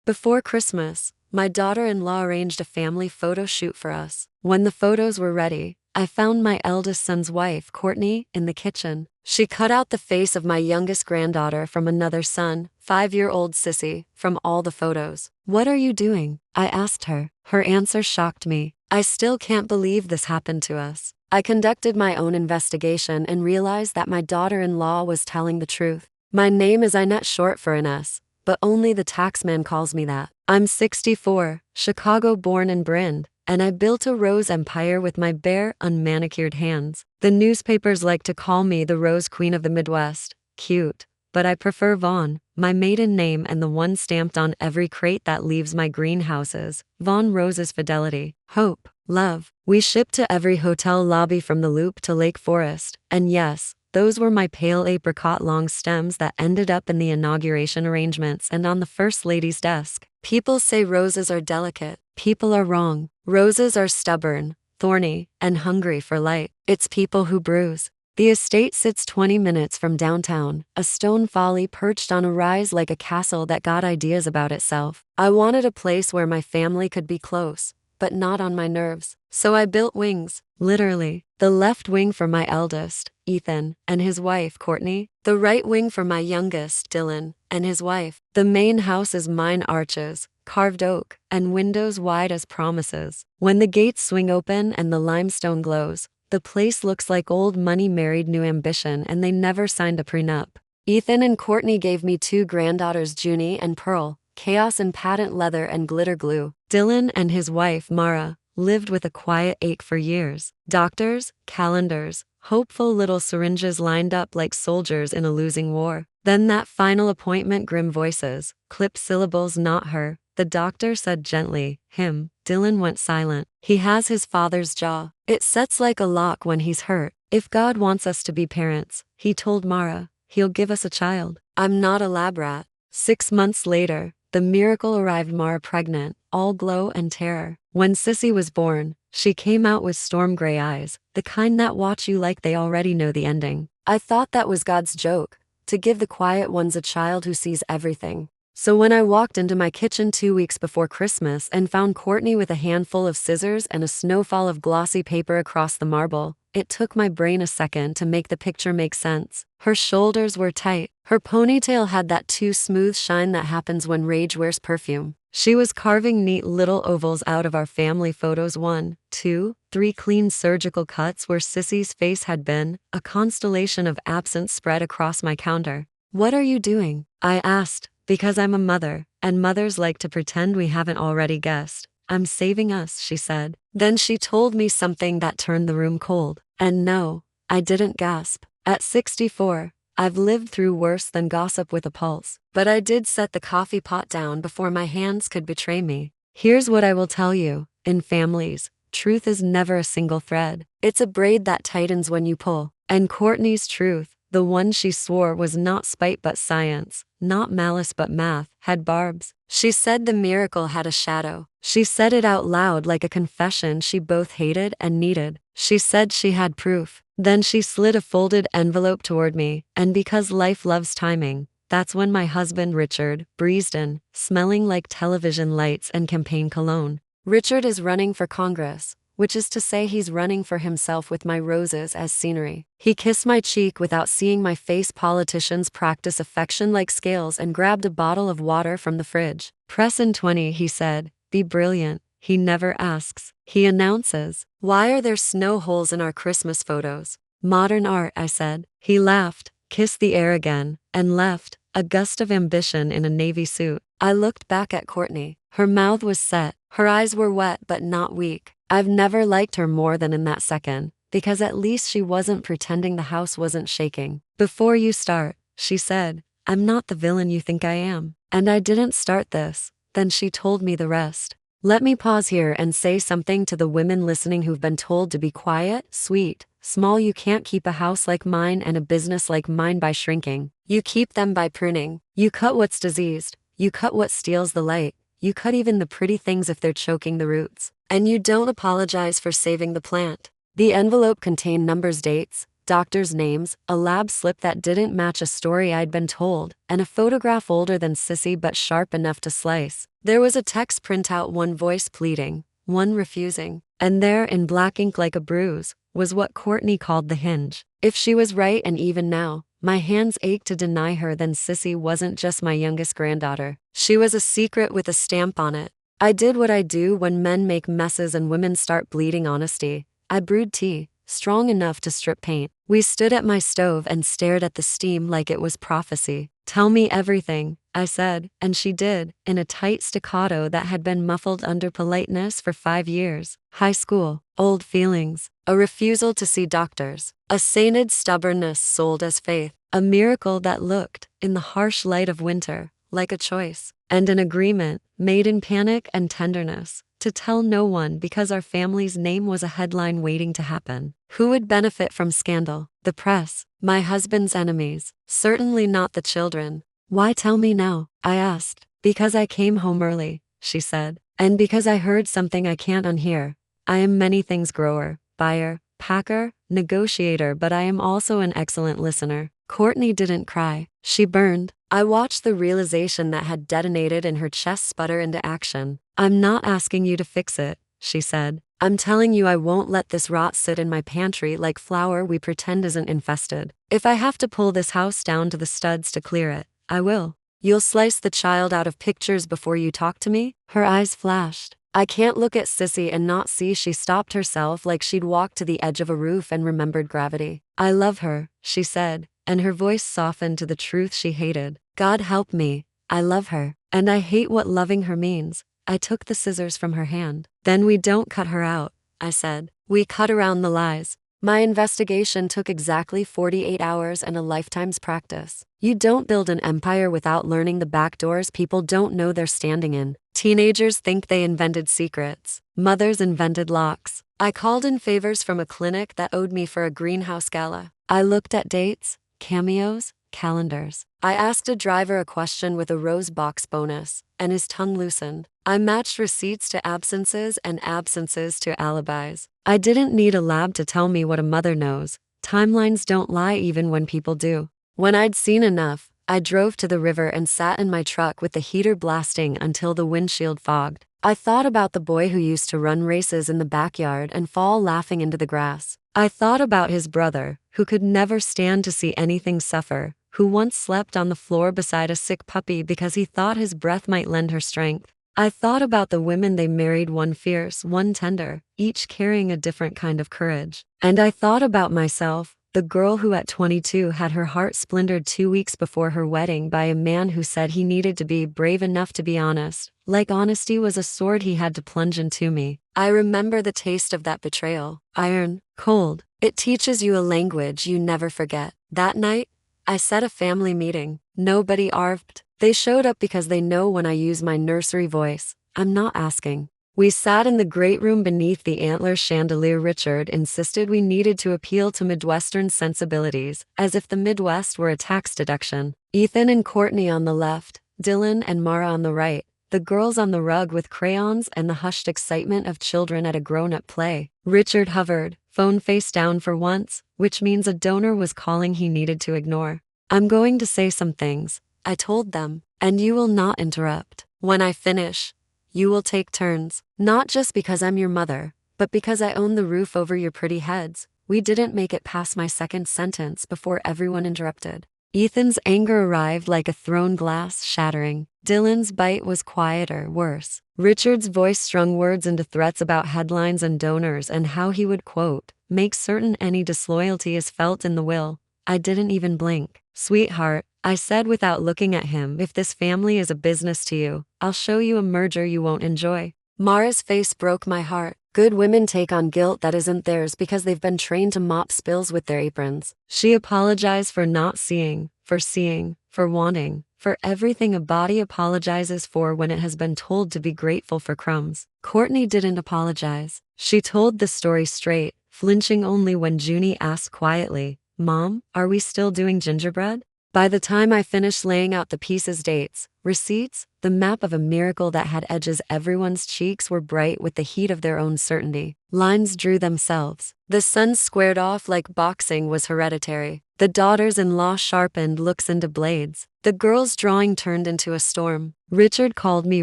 Before Christmas, my daughter-in-law arranged a family photo shoot for us. When the photos were ready, I found my eldest son's wife, Courtney, in the kitchen. She cut out the face of my youngest granddaughter from another son, 5-year-old Sissy, from all the photos. "What are you doing?" I asked her. Her answer shocked me. "I still can't believe this happened to us." I conducted my own investigation and realized that my daughter-in-law was telling the truth. My name is Inet, short for Ines, but only the taxman calls me that. I'm 64, Chicago-born and bred, and I built a rose empire with my bare, unmanicured hands. The newspapers like to call me the Rose Queen of the Midwest. Cute, but I prefer Vaughan, my maiden name and the one stamped on every crate that leaves my greenhouses. Vaughan roses, Fidelity, hope, love. We ship to every hotel lobby from the Loop to Lake Forest, and yes, those were my pale apricot long stems that ended up in the inauguration arrangements and on the First Lady's desk. People say roses are delicate. People are wrong. Roses are stubborn, thorny, and hungry for light. It's people who bruise. The estate sits 20 minutes from downtown, a stone folly perched on a rise like a castle that got ideas about itself. I wanted a place where my family could be close, but not on my nerves. So I built wings, literally. The left wing for my eldest, Ethan, and his wife, Courtney. The right wing for my youngest, Dylan, and his wife. The main house is mine, arches, carved oak, and windows wide as promises. When the gates swing open and the limestone glows, the place looks like old money married new ambition, and they never signed a prenup. Ethan and Courtney gave me 2 granddaughters, Junie and Pearl, chaos and patent leather and glitter glue. Dylan and his wife, Mara, lived with a quiet ache for years. Doctors, calendars, hopeful little syringes lined up like soldiers in a losing war. Then that final appointment, grim voices, clipped syllables, "Not her." The doctor said gently, "Him." Dylan went silent. "He has his father's jaw. It sets like a lock when he's hurt. If God wants us to be parents," he told Mara, "he'll give us a child." I'm not a lab rat. 6 months later, the miracle arrived, Mara pregnant, all glow and terror. When Sissy was born, she came out with storm gray eyes, the kind that watch you like they already know the ending. I thought that was God's joke, to give the quiet ones a child who sees everything. So when I walked into my kitchen 2 weeks before Christmas and found Courtney with a handful of scissors and a snowfall of glossy paper across the marble, it took my brain a second to make the picture make sense. Her shoulders were tight. Her ponytail had that too smooth shine that happens when rage wears perfume. She was carving neat little ovals out of our family photos, 1, 2, 3 clean surgical cuts where Sissy's face had been, a constellation of absence spread across my counter. "What are you doing?" I asked, because I'm a mother, and mothers like to pretend we haven't already guessed. "I'm saving us," she said. Then she told me something that turned the room cold. And no, I didn't gasp. At 64, I've lived through worse than gossip with a pulse. But I did set the coffee pot down before my hands could betray me. Here's what I will tell you. In families, truth is never a single thread. It's a braid that tightens when you pull. And Courtney's truth, the one she swore was not spite but science, not malice but math, had barbs. She said the miracle had a shadow. She said it out loud like a confession she both hated and needed. She said she had proof. Then she slid a folded envelope toward me, and because life loves timing, that's when my husband Richard breezed in, smelling like television lights and campaign cologne. Richard is running for Congress, which is to say he's running for himself with my roses as scenery. He kissed my cheek without seeing my face. Politicians practice affection like scales, and grabbed a bottle of water from the fridge. "Press in 20, he said. "Be brilliant." He never asks. He announces. "Why are there snow holes in our Christmas photos?" "Modern art," I said. He laughed, kissed the air again, and left, a gust of ambition in a navy suit. I looked back at Courtney. Her mouth was set. Her eyes were wet but not weak. I've never liked her more than in that second, because at least she wasn't pretending the house wasn't shaking. "Before you start," she said, "I'm not the villain you think I am. And I didn't start this." Then she told me the rest. Let me pause here and say something to the women listening who've been told to be quiet, sweet, small. You can't keep a house like mine and a business like mine by shrinking. You keep them by pruning. You cut what's diseased. You cut what steals the light. You cut even the pretty things if they're choking the roots. And you don't apologize for saving the plant. The envelope contained numbers, dates, doctors' names, a lab slip that didn't match a story I'd been told, and a photograph older than Sissy but sharp enough to slice. There was a text printout, one voice pleading, one refusing. And there, in black ink like a bruise, was what Courtney called the hinge. If she was right, and even now, my hands ached to deny her, then Sissy wasn't just my youngest granddaughter. She was a secret with a stamp on it. I did what I do when men make messes and women start bleeding: honesty. I brewed tea, strong enough to strip paint. We stood at my stove and stared at the steam like it was prophecy. "Tell me everything," I said, and she did, in a tight staccato that had been muffled under politeness for 5 years. High school, old feelings, a refusal to see doctors, a sainted stubbornness sold as faith, a miracle that looked, in the harsh light of winter, like a choice, and an agreement, made in panic and tenderness, to tell no one because our family's name was a headline waiting to happen. Who would benefit from scandal? The press, my husband's enemies, certainly not the children. "Why tell me now?" I asked. "Because I came home early," she said, "and because I heard something I can't unhear. I am many things: grower, buyer, packer, negotiator, but I am also an excellent listener." Courtney didn't cry. She burned. I watched the realization that had detonated in her chest sputter into action. "I'm not asking you to fix it," she said. "I'm telling you I won't let this rot sit in my pantry like flour we pretend isn't infested. If I have to pull this house down to the studs to clear it, I will." "You'll slice the child out of pictures before you talk to me?" Her eyes flashed. I can't look at Sissy and not see. She stopped herself like she'd walked to the edge of a roof and remembered gravity. "I love her," she said, and her voice softened to the truth she hated. "God help me, I love her. And I hate what loving her means." I took the scissors from her hand. "Then we don't cut her out," I said. "We cut around the lies." My investigation took exactly 48 hours and a lifetime's practice. You don't build an empire without learning the back doors people don't know they're standing in. Teenagers think they invented secrets. Mothers invented locks. I called in favors from a clinic that owed me for a greenhouse gala. I looked at dates, cameos, calendars. I asked a driver a question with a rose box bonus, and his tongue loosened. I matched receipts to absences and absences to alibis. I didn't need a lab to tell me what a mother knows. Timelines don't lie even when people do. When I'd seen enough, I drove to the river and sat in my truck with the heater blasting until the windshield fogged. I thought about the boy who used to run races in the backyard and fall laughing into the grass. I thought about his brother, who could never stand to see anything suffer, who once slept on the floor beside a sick puppy because he thought his breath might lend her strength. I thought about the women they married, one fierce, one tender, each carrying a different kind of courage. And I thought about myself, the girl who at 22 had her heart splintered 2 weeks before her wedding by a man who said he needed to be brave enough to be honest, like honesty was a sword he had to plunge into me. I remember the taste of that betrayal, iron, cold. It teaches you a language you never forget. That night, I set a family meeting. Nobody arfed. They showed up because they know when I use my nursery voice, I'm not asking. We sat in the great room beneath the antler chandelier. Richard insisted we needed to appeal to Midwestern sensibilities, as if the Midwest were a tax deduction. Ethan and Courtney on the left, Dylan and Mara on the right, the girls on the rug with crayons and the hushed excitement of children at a grown-up play. Richard hovered, phone face down for once, which means a donor was calling he needed to ignore. "I'm going to say some things," I told them, "and you will not interrupt. When I finish, you will take turns. Not just because I'm your mother, but because I own the roof over your pretty heads." We didn't make it past my second sentence before everyone interrupted. Ethan's anger arrived like a thrown glass shattering. Dylan's bite was quieter, worse. Richard's voice strung words into threats about headlines and donors and how he would, quote, "make certain any disloyalty is felt in the will." I didn't even blink. "Sweetheart," I said without looking at him, "if this family is a business to you, I'll show you a merger you won't enjoy." Mara's face broke my heart. Good women take on guilt that isn't theirs because they've been trained to mop spills with their aprons. She apologized for not seeing, for wanting, for everything a body apologizes for when it has been told to be grateful for crumbs. Courtney didn't apologize. She told the story straight, flinching only when Junie asked quietly, "Mom, are we still doing gingerbread?" By the time I finished laying out the pieces, dates, receipts, the map of a miracle that had edges, everyone's cheeks were bright with the heat of their own certainty. Lines drew themselves. The sons squared off like boxing was hereditary. The daughters-in-law sharpened looks into blades. The girls' drawing turned into a storm. Richard called me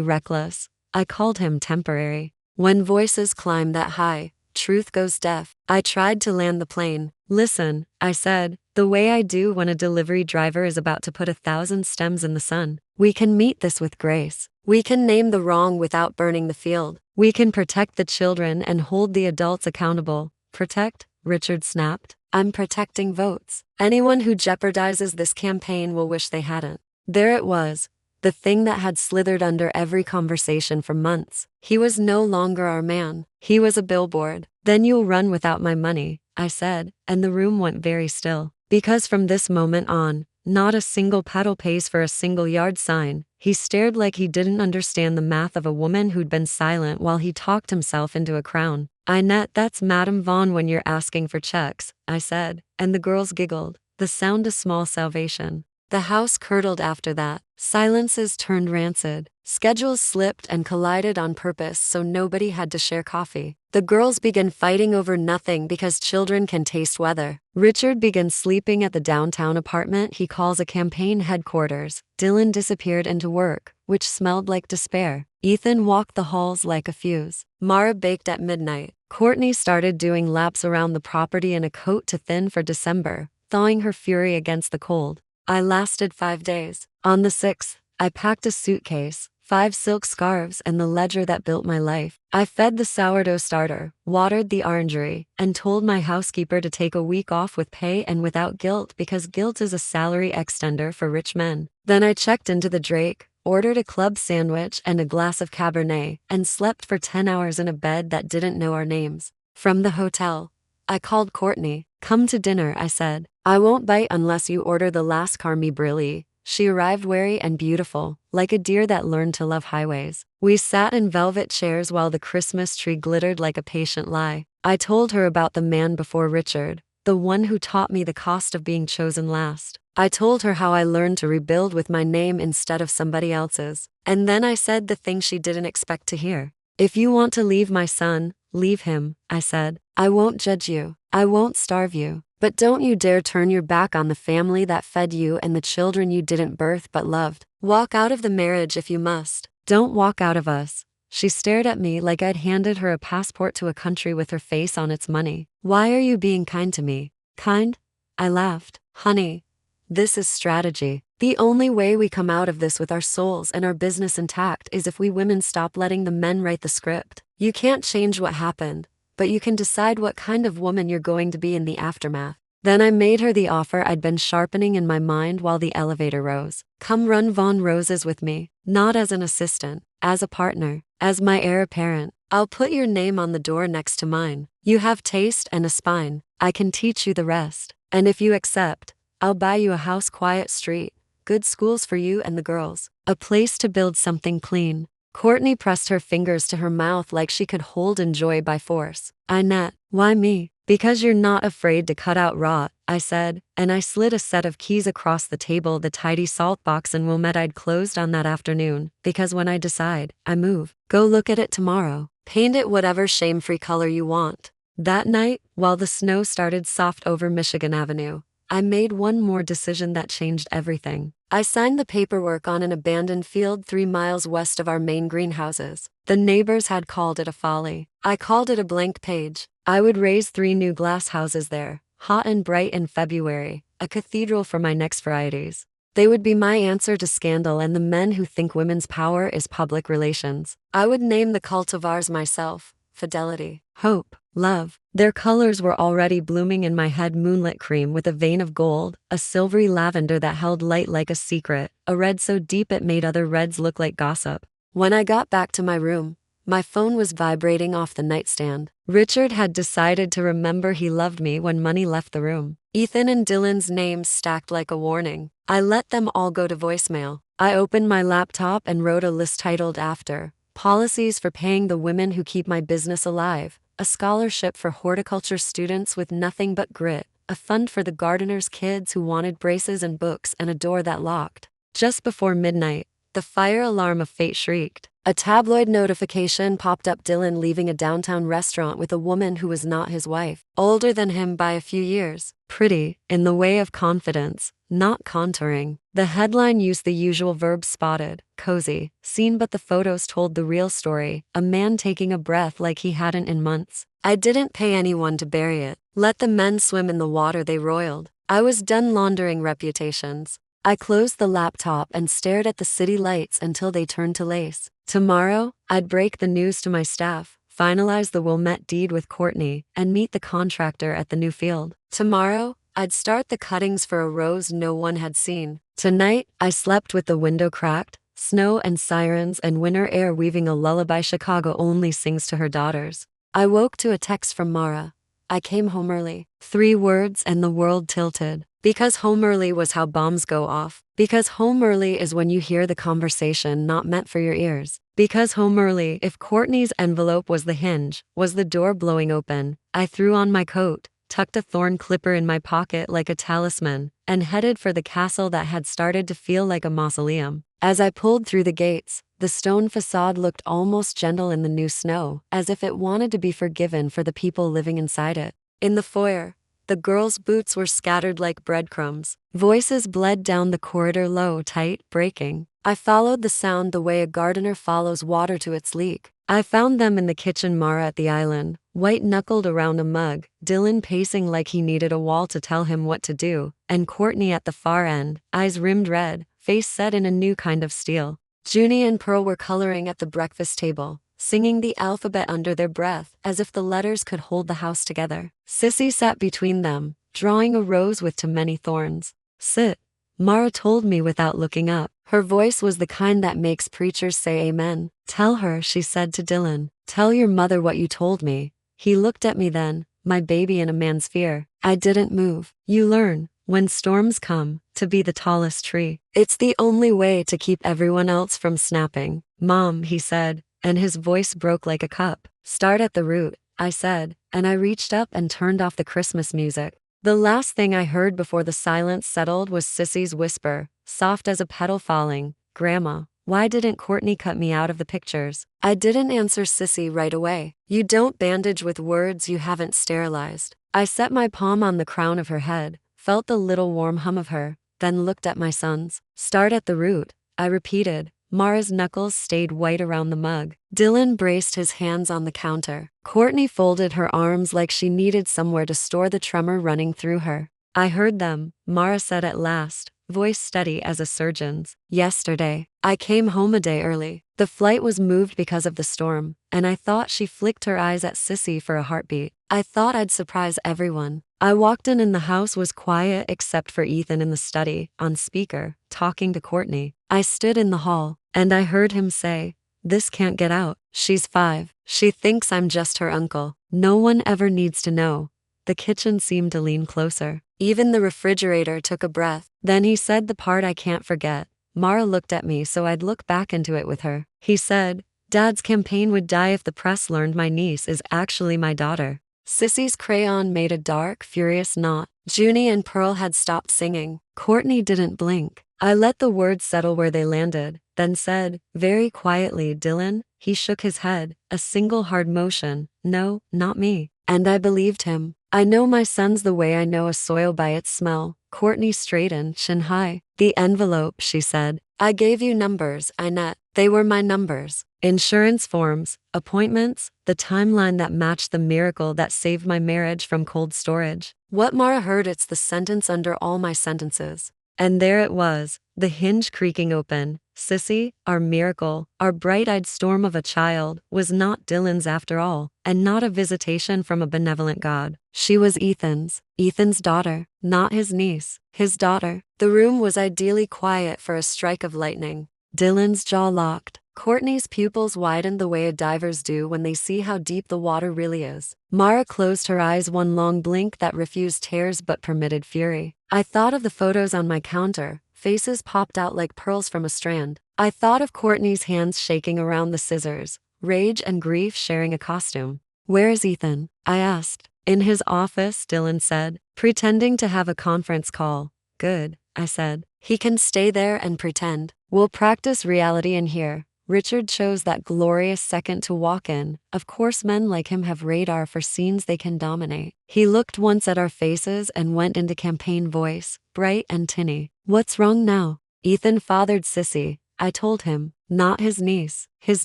reckless. I called him temporary. When voices climb that high, truth goes deaf. I tried to land the plane. Listen, I said, the way I do when a delivery driver is about to put 1,000 stems in the sun. We can meet this with grace. We can name the wrong without burning the field. We can protect the children and hold the adults accountable. Protect? Richard snapped. I'm protecting votes. Anyone who jeopardizes this campaign will wish they hadn't. There it was. The thing that had slithered under every conversation for months. He was no longer our man. He was a billboard. Then you'll run without my money, I said, and the room went very still. Because from this moment on, not a single petal pays for a single yard sign. He stared like he didn't understand the math of a woman who'd been silent while he talked himself into a crown. Inet, that's Madame Vaughan when you're asking for checks, I said, and the girls giggled. The sound of small salvation. The house curdled after that. Silences turned rancid. Schedules slipped and collided on purpose so nobody had to share coffee. The girls began fighting over nothing because children can taste weather. Richard began sleeping at the downtown apartment he calls a campaign headquarters. Dylan disappeared into work, which smelled like despair. Ethan walked the halls like a fuse. Mara baked at midnight. Courtney started doing laps around the property in a coat too thin for December, thawing her fury against the cold. I lasted 5 days. On the 6th, I packed a suitcase, 5 silk scarves, and the ledger that built my life. I fed the sourdough starter, watered the orangery, and told my housekeeper to take a week off with pay and without guilt because guilt is a salary extender for rich men. Then I checked into the Drake, ordered a club sandwich and a glass of Cabernet, and slept for 10 hours in a bed that didn't know our names. From the hotel, I called Courtney. Come to dinner, I said. I won't bite unless you order the Lascar mi brilli. She arrived wary and beautiful, like a deer that learned to love highways. We sat in velvet chairs while the Christmas tree glittered like a patient lie. I told her about the man before Richard, the one who taught me the cost of being chosen last. I told her how I learned to rebuild with my name instead of somebody else's. And then I said the thing she didn't expect to hear. If you want to leave my son, leave him, I said. I won't judge you. I won't starve you. But don't you dare turn your back on the family that fed you and the children you didn't birth but loved. Walk out of the marriage if you must. Don't walk out of us. She stared at me like I'd handed her a passport to a country with her face on its money. Why are you being kind to me? Kind? I laughed. Honey, this is strategy. The only way we come out of this with our souls and our business intact is if we women stop letting the men write the script. You can't change what happened, but you can decide what kind of woman you're going to be in the aftermath. Then I made her the offer I'd been sharpening in my mind while the elevator rose. Come run Vaughan Roses with me, not as an assistant, as a partner, as my heir apparent. I'll put your name on the door next to mine. You have taste and a spine. I can teach you the rest. And if you accept, I'll buy you a house, quiet street, good schools for you and the girls, a place to build something clean. Courtney pressed her fingers to her mouth like she could hold in joy by force. Inet, why me? Because you're not afraid to cut out rot, I said, and I slid a set of keys across the table, the tidy salt box and Wilmette I'd closed on that afternoon, because when I decide, I move. Go look at it tomorrow. Paint it whatever shame-free color you want. That night, while the snow started soft over Michigan Avenue, I made one more decision that changed everything. I signed the paperwork on an abandoned field 3 miles west of our main greenhouses. The neighbors had called it a folly. I called it a blank page. I would raise 3 new glass houses there, hot and bright in February, a cathedral for my next varieties. They would be my answer to scandal and the men who think women's power is public relations. I would name the cultivars myself, Fidelity, Hope, Love. Their colors were already blooming in my head: moonlit cream with a vein of gold, a silvery lavender that held light like a secret, a red so deep it made other reds look like gossip. When I got back to my room, my phone was vibrating off the nightstand. Richard had decided to remember he loved me when money left the room. Ethan and Dylan's names stacked like a warning. I let them all go to voicemail. I opened my laptop and wrote a list titled After: Policies for Paying the Women Who Keep My Business Alive, a scholarship for horticulture students with nothing but grit, a fund for the gardener's kids who wanted braces and books, and a door that locked. Just before midnight, the fire alarm of fate shrieked. A tabloid notification popped up: Dylan leaving a downtown restaurant with a woman who was not his wife, older than him by a few years, pretty, in the way of confidence, not contouring. The headline used the usual verbs: spotted, cozy, seen, but the photos told the real story: a man taking a breath like he hadn't in months. I didn't pay anyone to bury it. Let the men swim in the water they roiled. I was done laundering reputations. I closed the laptop and stared at the city lights until they turned to lace. Tomorrow, I'd break the news to my staff, finalize the Wilmette deed with Courtney, and meet the contractor at the new field. Tomorrow, I'd start the cuttings for a rose no one had seen. Tonight, I slept with the window cracked, snow and sirens and winter air weaving a lullaby Chicago only sings to her daughters. I woke to a text from Mara. I came home early. 3 words and the world tilted. Because home early was how bombs go off. Because home early is when you hear the conversation not meant for your ears. Because home early, if Courtney's envelope was the hinge, was the door blowing open. I threw on my coat, tucked a thorn clipper in my pocket like a talisman, and headed for the castle that had started to feel like a mausoleum. As I pulled through the gates, the stone facade looked almost gentle in the new snow, as if it wanted to be forgiven for the people living inside it. In the foyer, the girls' boots were scattered like breadcrumbs. Voices bled down the corridor, low, tight, breaking. I followed the sound the way a gardener follows water to its leak. I found them in the kitchen, Mara at the island, white-knuckled around a mug, Dylan pacing like he needed a wall to tell him what to do, and Courtney at the far end, eyes rimmed red, face set in a new kind of steel. Junie and Pearl were coloring at the breakfast table, singing the alphabet under their breath, as if the letters could hold the house together. Sissy sat between them, drawing a rose with too many thorns. Sit, Mara told me without looking up. Her voice was the kind that makes preachers say amen. Tell her, she said to Dylan. Tell your mother what you told me. He looked at me then, my baby in a man's fear. I didn't move. You learn, when storms come, to be the tallest tree. It's the only way to keep everyone else from snapping. Mom, he said, and his voice broke like a cup. Start at the root, I said, and I reached up and turned off the Christmas music. The last thing I heard before the silence settled was Sissy's whisper, soft as a petal falling. Grandma, why didn't Courtney cut me out of the pictures? I didn't answer Sissy right away. You don't bandage with words you haven't sterilized. I set my palm on the crown of her head, felt the little warm hum of her, then looked at my sons. Start at the root, I repeated. Mara's knuckles stayed white around the mug. Dylan braced his hands on the counter. Courtney folded her arms like she needed somewhere to store the tremor running through her. I heard them, Mara said at last, voice steady as a surgeon's. Yesterday, I came home a day early. The flight was moved because of the storm, and I thought. She flicked her eyes at Sissy for a heartbeat. I thought I'd surprise everyone. I walked in and the house was quiet except for Ethan in the study, on speaker, talking to Courtney. I stood in the hall, and I heard him say, "This can't get out. She's 5. She thinks I'm just her uncle. No one ever needs to know." The kitchen seemed to lean closer. Even the refrigerator took a breath. Then he said the part I can't forget. Mara looked at me so I'd look back into it with her. He said, Dad's campaign would die if the press learned my niece is actually my daughter. Sissy's crayon made a dark, furious knot. Junie and Pearl had stopped singing. Courtney didn't blink. I let the words settle where they landed, then said, very quietly, Dylan. He shook his head, a single hard motion. No, not me. And I believed him. I know my sons the way I know a soil by its smell. Courtney straightened, chin high. The envelope, she said. I gave you numbers, Inet. They were my numbers. Insurance forms, appointments, the timeline that matched the miracle that saved my marriage from cold storage. What Mara heard, it's the sentence under all my sentences. And there it was, the hinge creaking open. Sissy, our miracle, our bright-eyed storm of a child, was not Dylan's after all, and not a visitation from a benevolent God. She was Ethan's daughter, not his niece, his daughter. The room was ideally quiet for a strike of lightning. Dylan's jaw locked. Courtney's pupils widened the way a diver's do when they see how deep the water really is. Mara closed her eyes, one long blink that refused tears but permitted fury. I thought of the photos on my counter. Faces popped out like pearls from a strand. I thought of Courtney's hands shaking around the scissors, rage and grief sharing a costume. Where is Ethan? I asked. In his office, Dylan said, pretending to have a conference call. Good, I said. He can stay there and pretend. We'll practice reality in here. Richard chose that glorious second to walk in. Of course, men like him have radar for scenes they can dominate. He looked once at our faces and went into campaign voice, bright and tinny. What's wrong now? Ethan fathered Sissy, I told him. Not his niece, his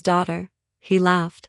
daughter. He laughed.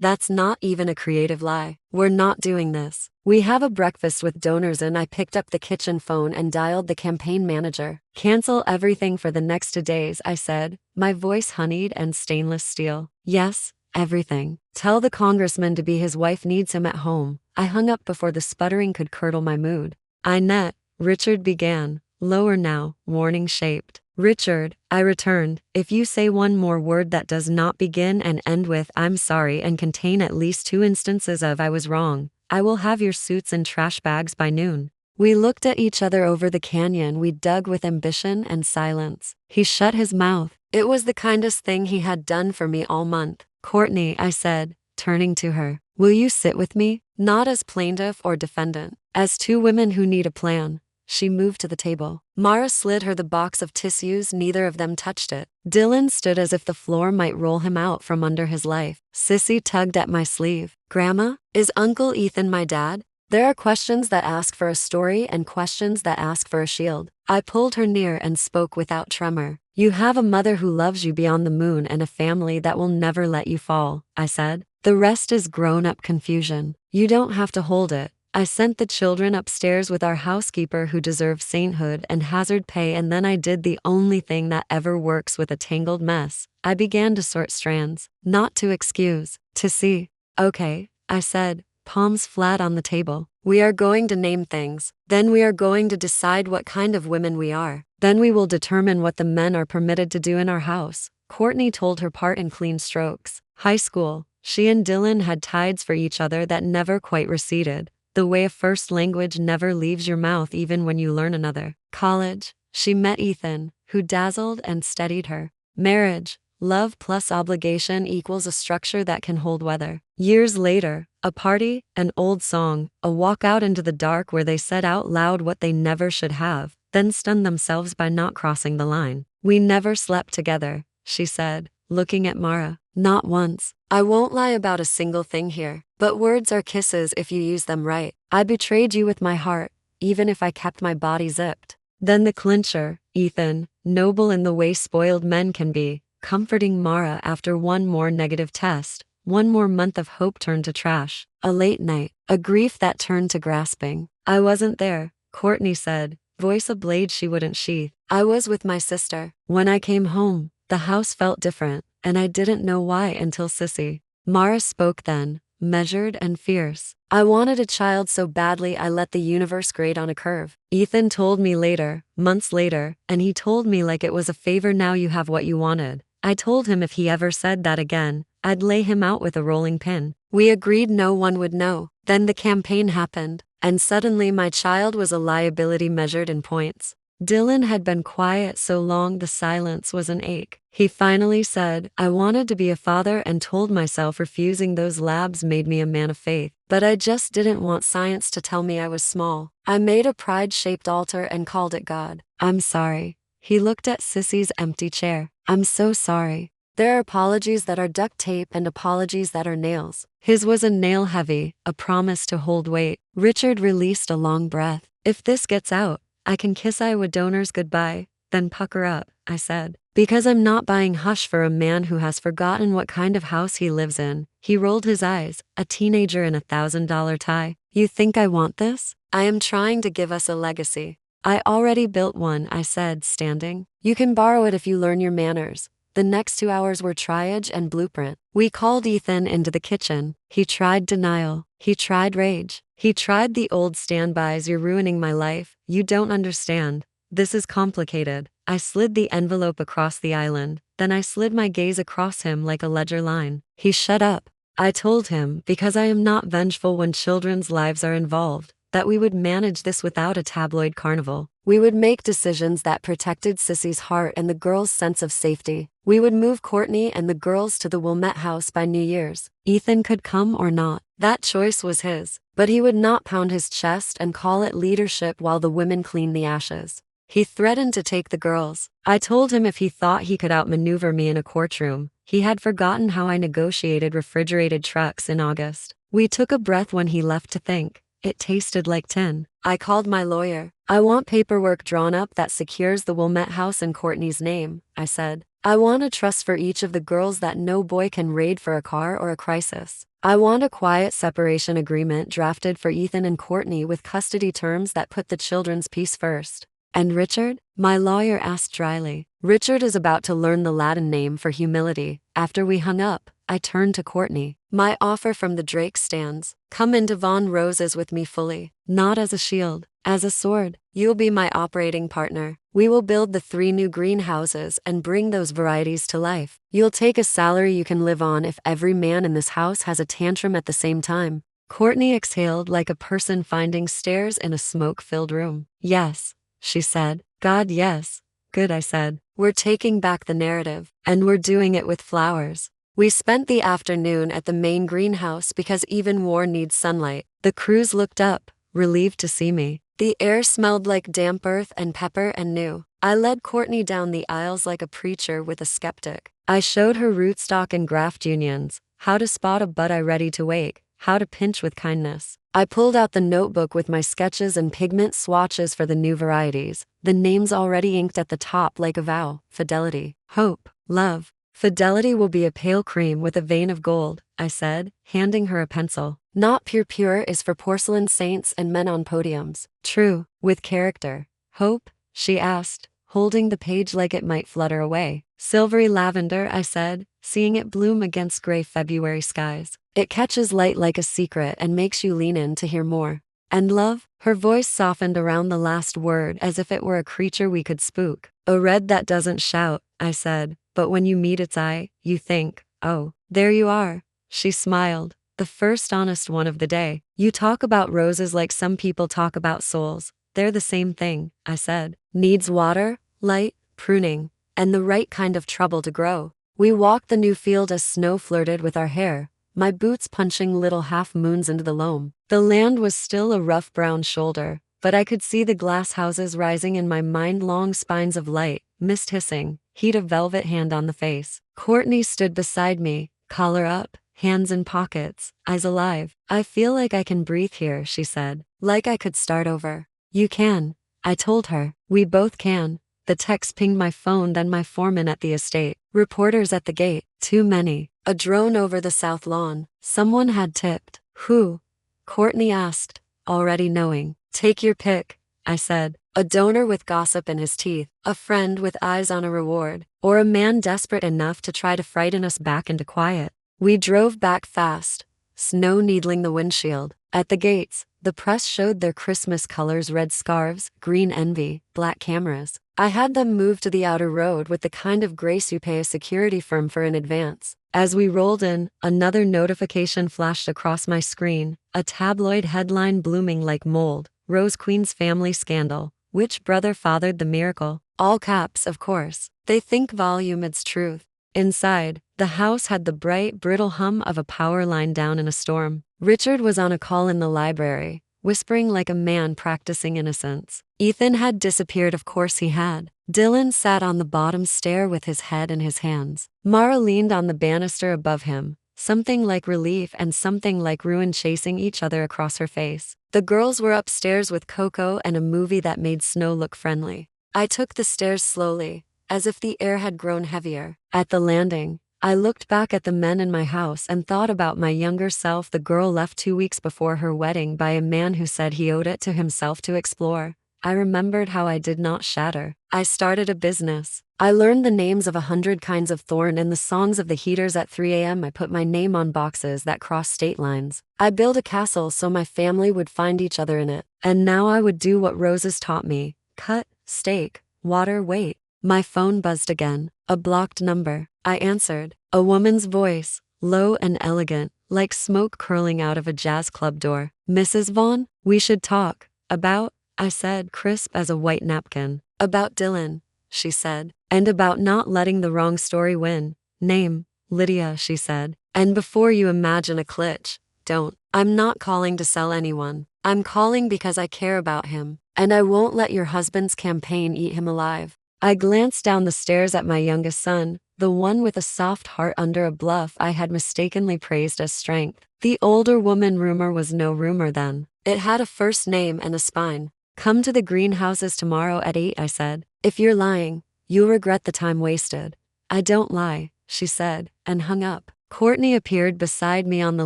That's not even a creative lie. We're not doing this. We have a breakfast with donors and I picked up the kitchen phone and dialed the campaign manager. Cancel everything for the next 2 days, I said, my voice honeyed and stainless steel. Yes, everything. Tell the congressman to be his wife needs him at home. I hung up before the sputtering could curdle my mood. Inet, Richard began, lower now, warning shaped. Richard, I returned, if you say one more word that does not begin and end with I'm sorry and contain at least 2 instances of I was wrong, I will have your suits in trash bags by noon. We looked at each other over the canyon we dug with ambition and silence. He shut his mouth. It was the kindest thing he had done for me all month. Courtney, I said, turning to her, will you sit with me? Not as plaintiff or defendant, as 2 women who need a plan. She moved to the table. Mara slid her the box of tissues, neither of them touched it. Dylan stood as if the floor might roll him out from under his life. Sissy tugged at my sleeve. Grandma, is Uncle Ethan my dad? There are questions that ask for a story and questions that ask for a shield. I pulled her near and spoke without tremor. You have a mother who loves you beyond the moon and a family that will never let you fall, I said. The rest is grown-up confusion. You don't have to hold it. I sent the children upstairs with our housekeeper who deserves sainthood and hazard pay, and then I did the only thing that ever works with a tangled mess. I began to sort strands, not to excuse, to see. Okay, I said, palms flat on the table. We are going to name things. Then we are going to decide what kind of women we are. Then we will determine what the men are permitted to do in our house. Courtney told her part in clean strokes. High school, she and Dylan had tides for each other that never quite receded. The way a first language never leaves your mouth even when you learn another. College, she met Ethan, who dazzled and steadied her. Marriage, love plus obligation equals a structure that can hold weather. Years later, a party, an old song, a walk out into the dark where they said out loud what they never should have, then stunned themselves by not crossing the line. We never slept together, she said, looking at Mara. Not once. I won't lie about a single thing here, but words are kisses if you use them right. I betrayed you with my heart, even if I kept my body zipped. Then the clincher, Ethan, noble in the way spoiled men can be, comforting Mara after one more negative test, one more month of hope turned to trash, a late night, a grief that turned to grasping. I wasn't there, Courtney said, voice a blade she wouldn't sheath. I was with my sister. When I came home, the house felt different, and I didn't know why until Sissy. Mara spoke then, measured and fierce. I wanted a child so badly I let the universe grade on a curve. Ethan told me later, months later, and he told me like it was a favor, now you have what you wanted. I told him if he ever said that again, I'd lay him out with a rolling pin. We agreed no one would know. Then the campaign happened, and suddenly my child was a liability measured in points. Dylan had been quiet so long the silence was an ache. He finally said, I wanted to be a father and told myself refusing those labs made me a man of faith. But I just didn't want science to tell me I was small. I made a pride-shaped altar and called it God. I'm sorry. He looked at Sissy's empty chair. I'm so sorry. There are apologies that are duct tape and apologies that are nails. His was a nail heavy, a promise to hold weight. Richard released a long breath. If this gets out, I can kiss Iowa donors goodbye, then pucker up, I said. Because I'm not buying hush for a man who has forgotten what kind of house he lives in. He rolled his eyes, a teenager in a $1,000 tie. You think I want this? I am trying to give us a legacy. I already built one, I said, standing. You can borrow it if you learn your manners. The next 2 hours were triage and blueprint. We called Ethan into the kitchen. He tried denial. He tried rage. He tried the old standbys. You're ruining my life. You don't understand. This is complicated. I slid the envelope across the island. Then I slid my gaze across him like a ledger line. He shut up. I told him, because I am not vengeful when children's lives are involved. that we would manage this without a tabloid carnival. We would make decisions that protected Sissy's heart and the girls' sense of safety. We would move Courtney and the girls to the Wilmette house by New Year's. Ethan could come or not. That choice was his. But he would not pound his chest and call it leadership while the women cleaned the ashes. He threatened to take the girls. I told him if he thought he could outmaneuver me in a courtroom, he had forgotten how I negotiated refrigerated trucks in August. We took a breath when he left to think. It tasted like tin. I called my lawyer. I want paperwork drawn up that secures the Wilmette house in Courtney's name, I said. I want a trust for each of the girls that no boy can raid for a car or a crisis. I want a quiet separation agreement drafted for Ethan and Courtney with custody terms that put the children's peace first. And Richard? My lawyer asked dryly. Richard is about to learn the Latin name for humility. After we hung up, I turned to Courtney. My offer from the Drake stands. Come into Vaughan Roses with me fully. Not as a shield, as a sword. You'll be my operating partner. We will build the 3 new greenhouses and bring those varieties to life. You'll take a salary you can live on if every man in this house has a tantrum at the same time. Courtney exhaled like a person finding stairs in a smoke-filled room. Yes, she said. God, yes. Good, I said. We're taking back the narrative, and we're doing it with flowers. We spent the afternoon at the main greenhouse because even war needs sunlight. The crews looked up, relieved to see me. The air smelled like damp earth and pepper and new. I led Courtney down the aisles like a preacher with a skeptic. I showed her rootstock and graft unions, how to spot a bud ready to wake, how to pinch with kindness. I pulled out the notebook with my sketches and pigment swatches for the new varieties, the names already inked at the top like a vow: Fidelity, Hope, Love. Fidelity will be a pale cream with a vein of gold, I said, handing her a pencil. Not pure is for porcelain saints and men on podiums. True, with character. Hope? She asked, holding the page like it might flutter away. Silvery lavender, I said, seeing it bloom against gray February skies. It catches light like a secret and makes you lean in to hear more. And love? Her voice softened around the last word as if it were a creature we could spook. A red that doesn't shout, I said, but when you meet its eye, you think, oh, there you are. She smiled, the first honest one of the day. You talk about roses like some people talk about souls. They're the same thing, I said. Needs water, light, pruning, and the right kind of trouble to grow. We walked the new field as snow flirted with our hair, my boots punching little half moons into the loam. The land was still a rough brown shoulder, but I could see the glass houses rising in my mind, long spines of light, mist hissing, heat a velvet hand on the face. Courtney stood beside me, collar up, hands in pockets, eyes alive. I feel like I can breathe here, she said, like I could start over. You can, I told her. We both can. The text pinged my phone, then my foreman at the estate. Reporters at the gate, too many. A drone over the south lawn. Someone had tipped. Who? Courtney asked, already knowing. Take your pick, I said. A donor with gossip in his teeth, a friend with eyes on a reward, or a man desperate enough to try to frighten us back into quiet. We drove back fast, snow needling the windshield. At the gates, the press showed their Christmas colors: red scarves, green envy, black cameras. I had them moved to the outer road with the kind of grace you pay a security firm for in advance. As we rolled in, another notification flashed across my screen, a tabloid headline blooming like mold: Rose Queen's family scandal. Which brother fathered the miracle? All caps, of course. They think volume adds truth. Inside, the house had the bright, brittle hum of a power line down in a storm. Richard was on a call in the library, whispering like a man practicing innocence. Ethan had disappeared, of course he had. Dylan sat on the bottom stair with his head in his hands. Mara leaned on the banister above him, something like relief and something like ruin chasing each other across her face. The girls were upstairs with Coco and a movie that made snow look friendly. I took the stairs slowly, as if the air had grown heavier. At the landing, I looked back at the men in my house and thought about my younger self, the girl left 2 weeks before her wedding by a man who said he owed it to himself to explore. I remembered how I did not shatter. I started a business. I learned the names of 100 kinds of thorn and the songs of the heaters at 3 a.m. I put my name on boxes that crossed state lines. I built a castle so my family would find each other in it. And now I would do what Roses taught me: cut, stake, water, wait. My phone buzzed again. A blocked number. I answered. A woman's voice, low and elegant, like smoke curling out of a jazz club door. Mrs. Vaughan? We should talk. About, I said, crisp as a white napkin. About Dylan, she said. And about not letting the wrong story win. Name, Lydia, she said. And before you imagine a glitch, don't. I'm not calling to sell anyone. I'm calling because I care about him. And I won't let your husband's campaign eat him alive. I glanced down the stairs at my youngest son, the one with a soft heart under a bluff I had mistakenly praised as strength. The older woman rumor was no rumor then. It had a first name and a spine. Come to the greenhouses tomorrow at 8, I said. If you're lying, you'll regret the time wasted. I don't lie, she said, and hung up. Courtney appeared beside me on the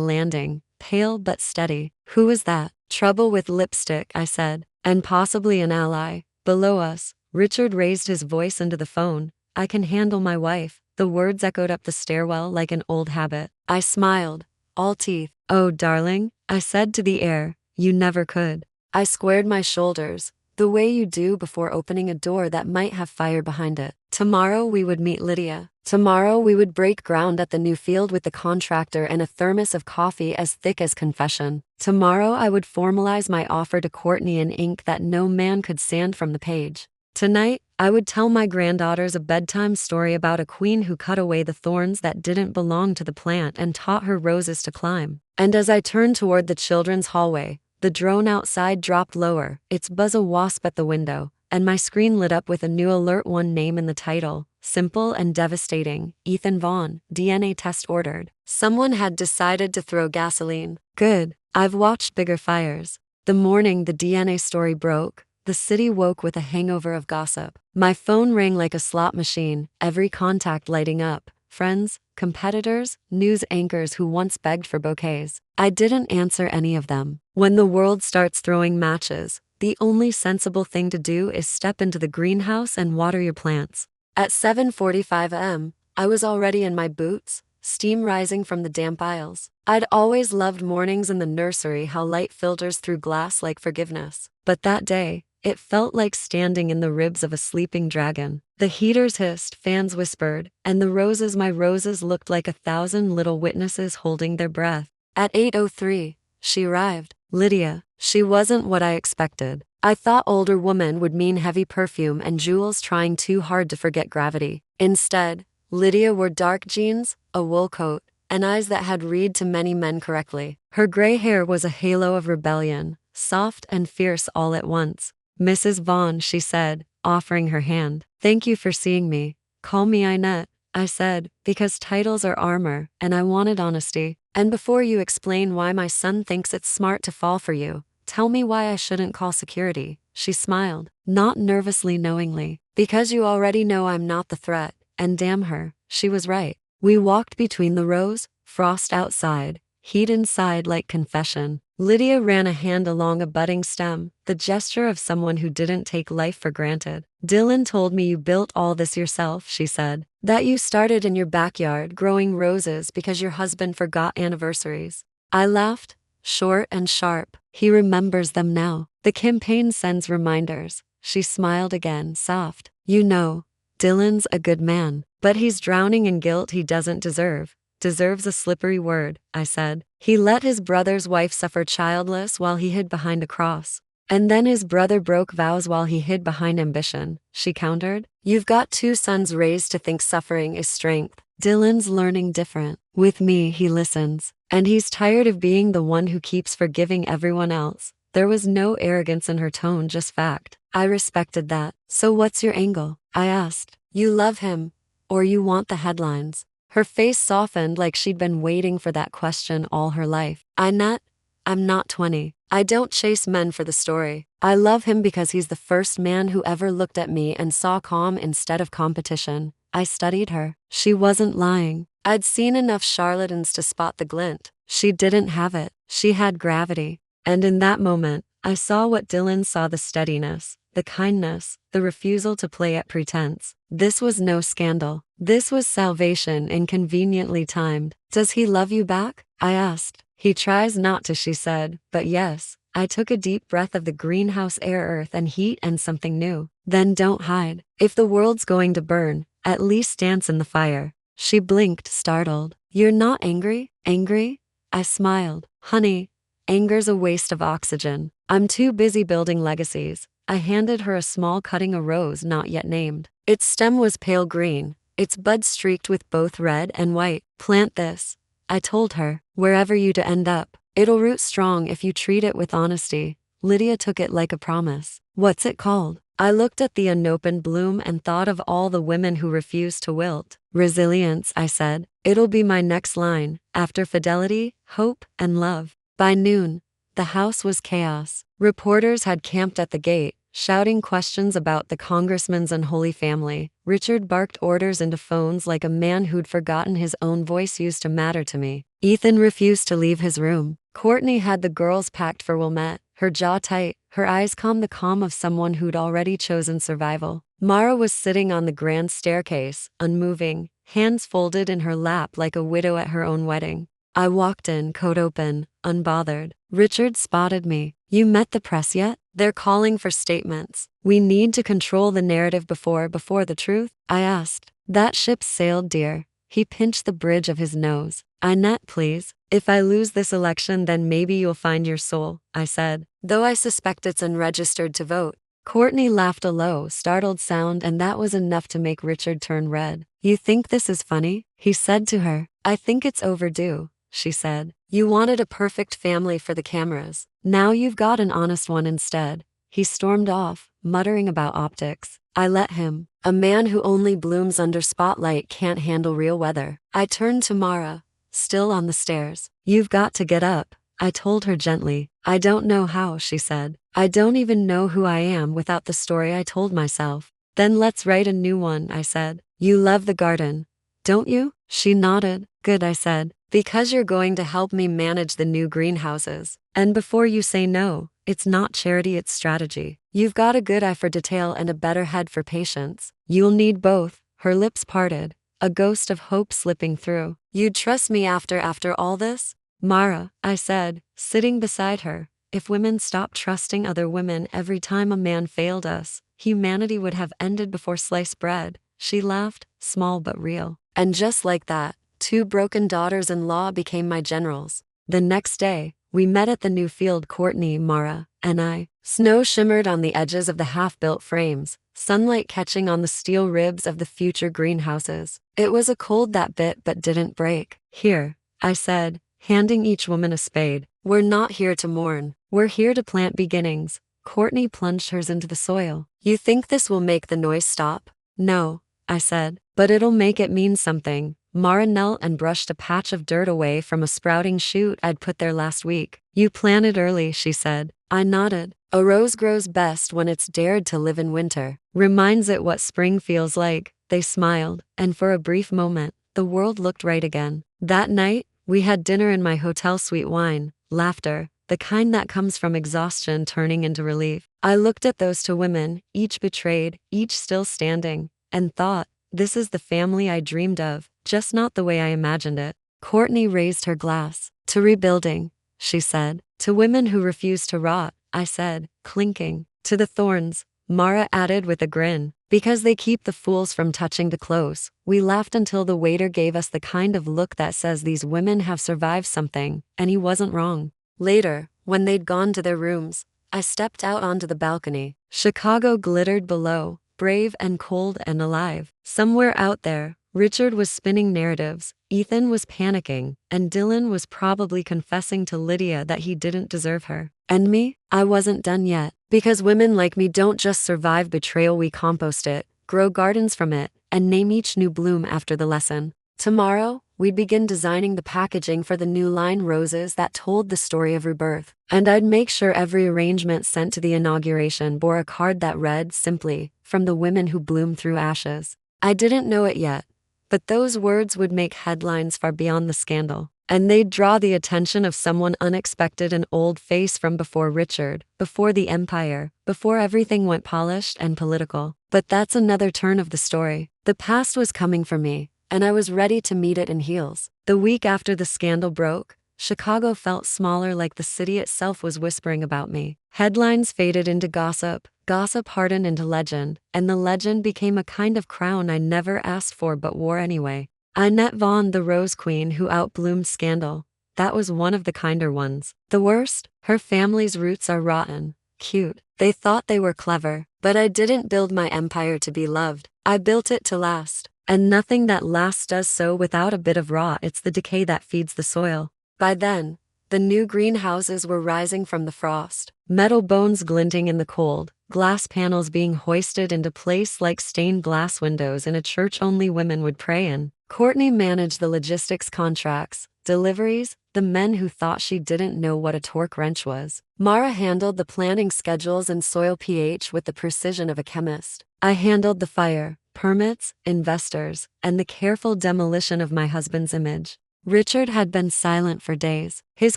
landing, pale but steady. Who was that? Trouble with lipstick, I said. And possibly an ally. Below us, Richard raised his voice into the phone. I can handle my wife. The words echoed up the stairwell like an old habit. I smiled, all teeth. Oh, darling, I said to the air, you never could. I squared my shoulders, the way you do before opening a door that might have fire behind it. Tomorrow we would meet Lydia. Tomorrow we would break ground at the new field with the contractor and a thermos of coffee as thick as confession. Tomorrow I would formalize my offer to Courtney in ink that no man could sand from the page. Tonight, I would tell my granddaughters a bedtime story about a queen who cut away the thorns that didn't belong to the plant and taught her roses to climb. And as I turned toward the children's hallway, the drone outside dropped lower, its buzz a wasp at the window, and my screen lit up with a new alert, one name in the title. Simple and devastating. Inet Vaughan, DNA test ordered. Someone had decided to throw gasoline. Good. I've watched bigger fires. The morning the DNA story broke, the city woke with a hangover of gossip. My phone rang like a slot machine, every contact lighting up. Friends, competitors, news anchors who once begged for bouquets. I didn't answer any of them. When the world starts throwing matches, the only sensible thing to do is step into the greenhouse and water your plants. At 7:45 a.m., I was already in my boots, steam rising from the damp aisles. I'd always loved mornings in the nursery, how light filters through glass like forgiveness. But that day, it felt like standing in the ribs of a sleeping dragon. The heaters hissed, fans whispered, and my roses looked like 1,000 little witnesses holding their breath. At 8:03, she arrived. Lydia. She wasn't what I expected. I thought older woman would mean heavy perfume and jewels trying too hard to forget gravity. Instead, Lydia wore dark jeans, a wool coat, and eyes that had read to many men correctly. Her gray hair was a halo of rebellion, soft and fierce all at once. Mrs. Vaughan, she said, offering her hand. Thank you for seeing me. Call me Inet, I said, because titles are armor, and I wanted honesty. And before you explain why my son thinks it's smart to fall for you, tell me why I shouldn't call security. She smiled, not nervously, knowingly. Because you already know I'm not the threat, and damn her, she was right. We walked between the rows, frost outside, heat inside like confession. Lydia ran a hand along a budding stem, the gesture of someone who didn't take life for granted. Dylan told me you built all this yourself, she said. That you started in your backyard growing roses because your husband forgot anniversaries. I laughed, short and sharp. He remembers them now. The campaign sends reminders. She smiled again, soft. You know, Dylan's a good man, but he's drowning in guilt he doesn't deserve. Deserves a slippery word, I said. He let his brother's wife suffer childless while he hid behind a cross. And then his brother broke vows while he hid behind ambition, she countered. You've got 2 sons raised to think suffering is strength. Dylan's learning different. With me, he listens. And he's tired of being the one who keeps forgiving everyone else. There was no arrogance in her tone, just fact. I respected that. So what's your angle? I asked. You love him, or you want the headlines? Her face softened like she'd been waiting for that question all her life. I'm not 20. I don't chase men for the story. I love him because he's the first man who ever looked at me and saw calm instead of competition. I studied her. She wasn't lying. I'd seen enough charlatans to spot the glint. She didn't have it. She had gravity. And in that moment, I saw what Dylan saw: the steadiness, the kindness, the refusal to play at pretense. This was no scandal. This was salvation, inconveniently timed. Does he love you back? I asked. He tries not to, she said, but yes. I took a deep breath of the greenhouse air, earth and heat, and something new. Then don't hide. If the world's going to burn, at least dance in the fire. She blinked, startled. You're not angry? Angry? I smiled. Honey, Anger's a waste of oxygen. I'm too busy building legacies. I handed her a small cutting of rose not yet named. Its stem was pale green, its buds streaked with both red and white. Plant this, I told her, wherever you to end up. It'll root strong if you treat it with honesty. Lydia took it like a promise. What's it called? I looked at the unopened bloom and thought of all the women who refused to wilt. Resilience, I said. It'll be my next line, after fidelity, hope, and love. By noon, the house was chaos. Reporters had camped at the gate, shouting questions about the congressman's unholy family. Richard barked orders into phones like a man who'd forgotten his own voice used to matter to me. Ethan refused to leave his room. Courtney had the girls packed for Wilmette, her jaw tight, her eyes calm, the calm of someone who'd already chosen survival. Mara was sitting on the grand staircase, unmoving, hands folded in her lap like a widow at her own wedding. I walked in, coat open, unbothered. Richard spotted me. You met the press yet? They're calling for statements. We need to control the narrative before the truth? I asked. That ship sailed, dear. He pinched the bridge of his nose. Inet, please. If I lose this election, then maybe you'll find your soul, I said, though I suspect it's unregistered to vote. Courtney laughed a low, startled sound, and that was enough to make Richard turn red. You think this is funny? He said to her. I think it's overdue, she said. You wanted a perfect family for the cameras. Now you've got an honest one instead. He stormed off, muttering about optics. I let him. A man who only blooms under spotlight can't handle real weather. I turned to Mara, still on the stairs. You've got to get up, I told her gently. I don't know how, she said. I don't even know who I am without the story I told myself. Then let's write a new one, I said. You love the garden, don't you? She nodded. Good, I said. Because you're going to help me manage the new greenhouses. And before you say no, it's not charity, it's strategy. You've got a good eye for detail and a better head for patience. You'll need both. Her lips parted, a ghost of hope slipping through. You'd trust me after all this? Mara, I said, sitting beside her. If women stopped trusting other women every time a man failed us, humanity would have ended before sliced bread. She laughed, small but real. And just like that, 2 broken daughters-in-law became my generals. The next day, we met at the new field, Courtney, Mara, and I. Snow shimmered on the edges of the half-built frames, sunlight catching on the steel ribs of the future greenhouses. It was a cold that bit but didn't break. Here, I said, handing each woman a spade. We're not here to mourn. We're here to plant beginnings. Courtney plunged hers into the soil. You think this will make the noise stop? No, I said, but it'll make it mean something. Mara knelt and brushed a patch of dirt away from a sprouting shoot I'd put there last week. You planted early, she said. I nodded. A rose grows best when it's dared to live in winter. Reminds it what spring feels like. They smiled, and for a brief moment, the world looked right again. That night, we had dinner in my hotel suite, wine, laughter, the kind that comes from exhaustion turning into relief. I looked at those 2 women, each betrayed, each still standing, and thought, this is the family I dreamed of, just not the way I imagined it. Courtney raised her glass. To rebuilding, she said. To women who refuse to rot, I said, clinking. To the thorns, Mara added with a grin. Because they keep the fools from touching too close. We laughed until the waiter gave us the kind of look that says these women have survived something, and he wasn't wrong. Later, when they'd gone to their rooms, I stepped out onto the balcony. Chicago glittered below, brave and cold and alive. Somewhere out there, Richard was spinning narratives, Ethan was panicking, and Dylan was probably confessing to Lydia that he didn't deserve her. And me? I wasn't done yet. Because women like me don't just survive betrayal, we compost it, grow gardens from it, and name each new bloom after the lesson. Tomorrow, we'd begin designing the packaging for the new line, roses that told the story of rebirth. And I'd make sure every arrangement sent to the inauguration bore a card that read simply, from the women who bloom through ashes. I didn't know it yet, but those words would make headlines far beyond the scandal. And they'd draw the attention of someone unexpected, an old face from before Richard, before the empire, before everything went polished and political. But that's another turn of the story. The past was coming for me, and I was ready to meet it in heels. The week after the scandal broke, Chicago felt smaller, like the city itself was whispering about me. Headlines faded into gossip, gossip hardened into legend, and the legend became a kind of crown I never asked for but wore anyway. Inet Vaughan, the Rose Queen who outbloomed scandal. That was one of the kinder ones. The worst? Her family's roots are rotten. Cute. They thought they were clever. But I didn't build my empire to be loved. I built it to last. And nothing that lasts does so without a bit of rot. It's the decay that feeds the soil. By then, the new greenhouses were rising from the frost, metal bones glinting in the cold, glass panels being hoisted into place like stained glass windows in a church only women would pray in. Courtney managed the logistics contracts, deliveries, the men who thought she didn't know what a torque wrench was. Mara handled the planning schedules and soil pH with the precision of a chemist. I handled the fire, permits, investors, and the careful demolition of my husband's image. Richard had been silent for days. His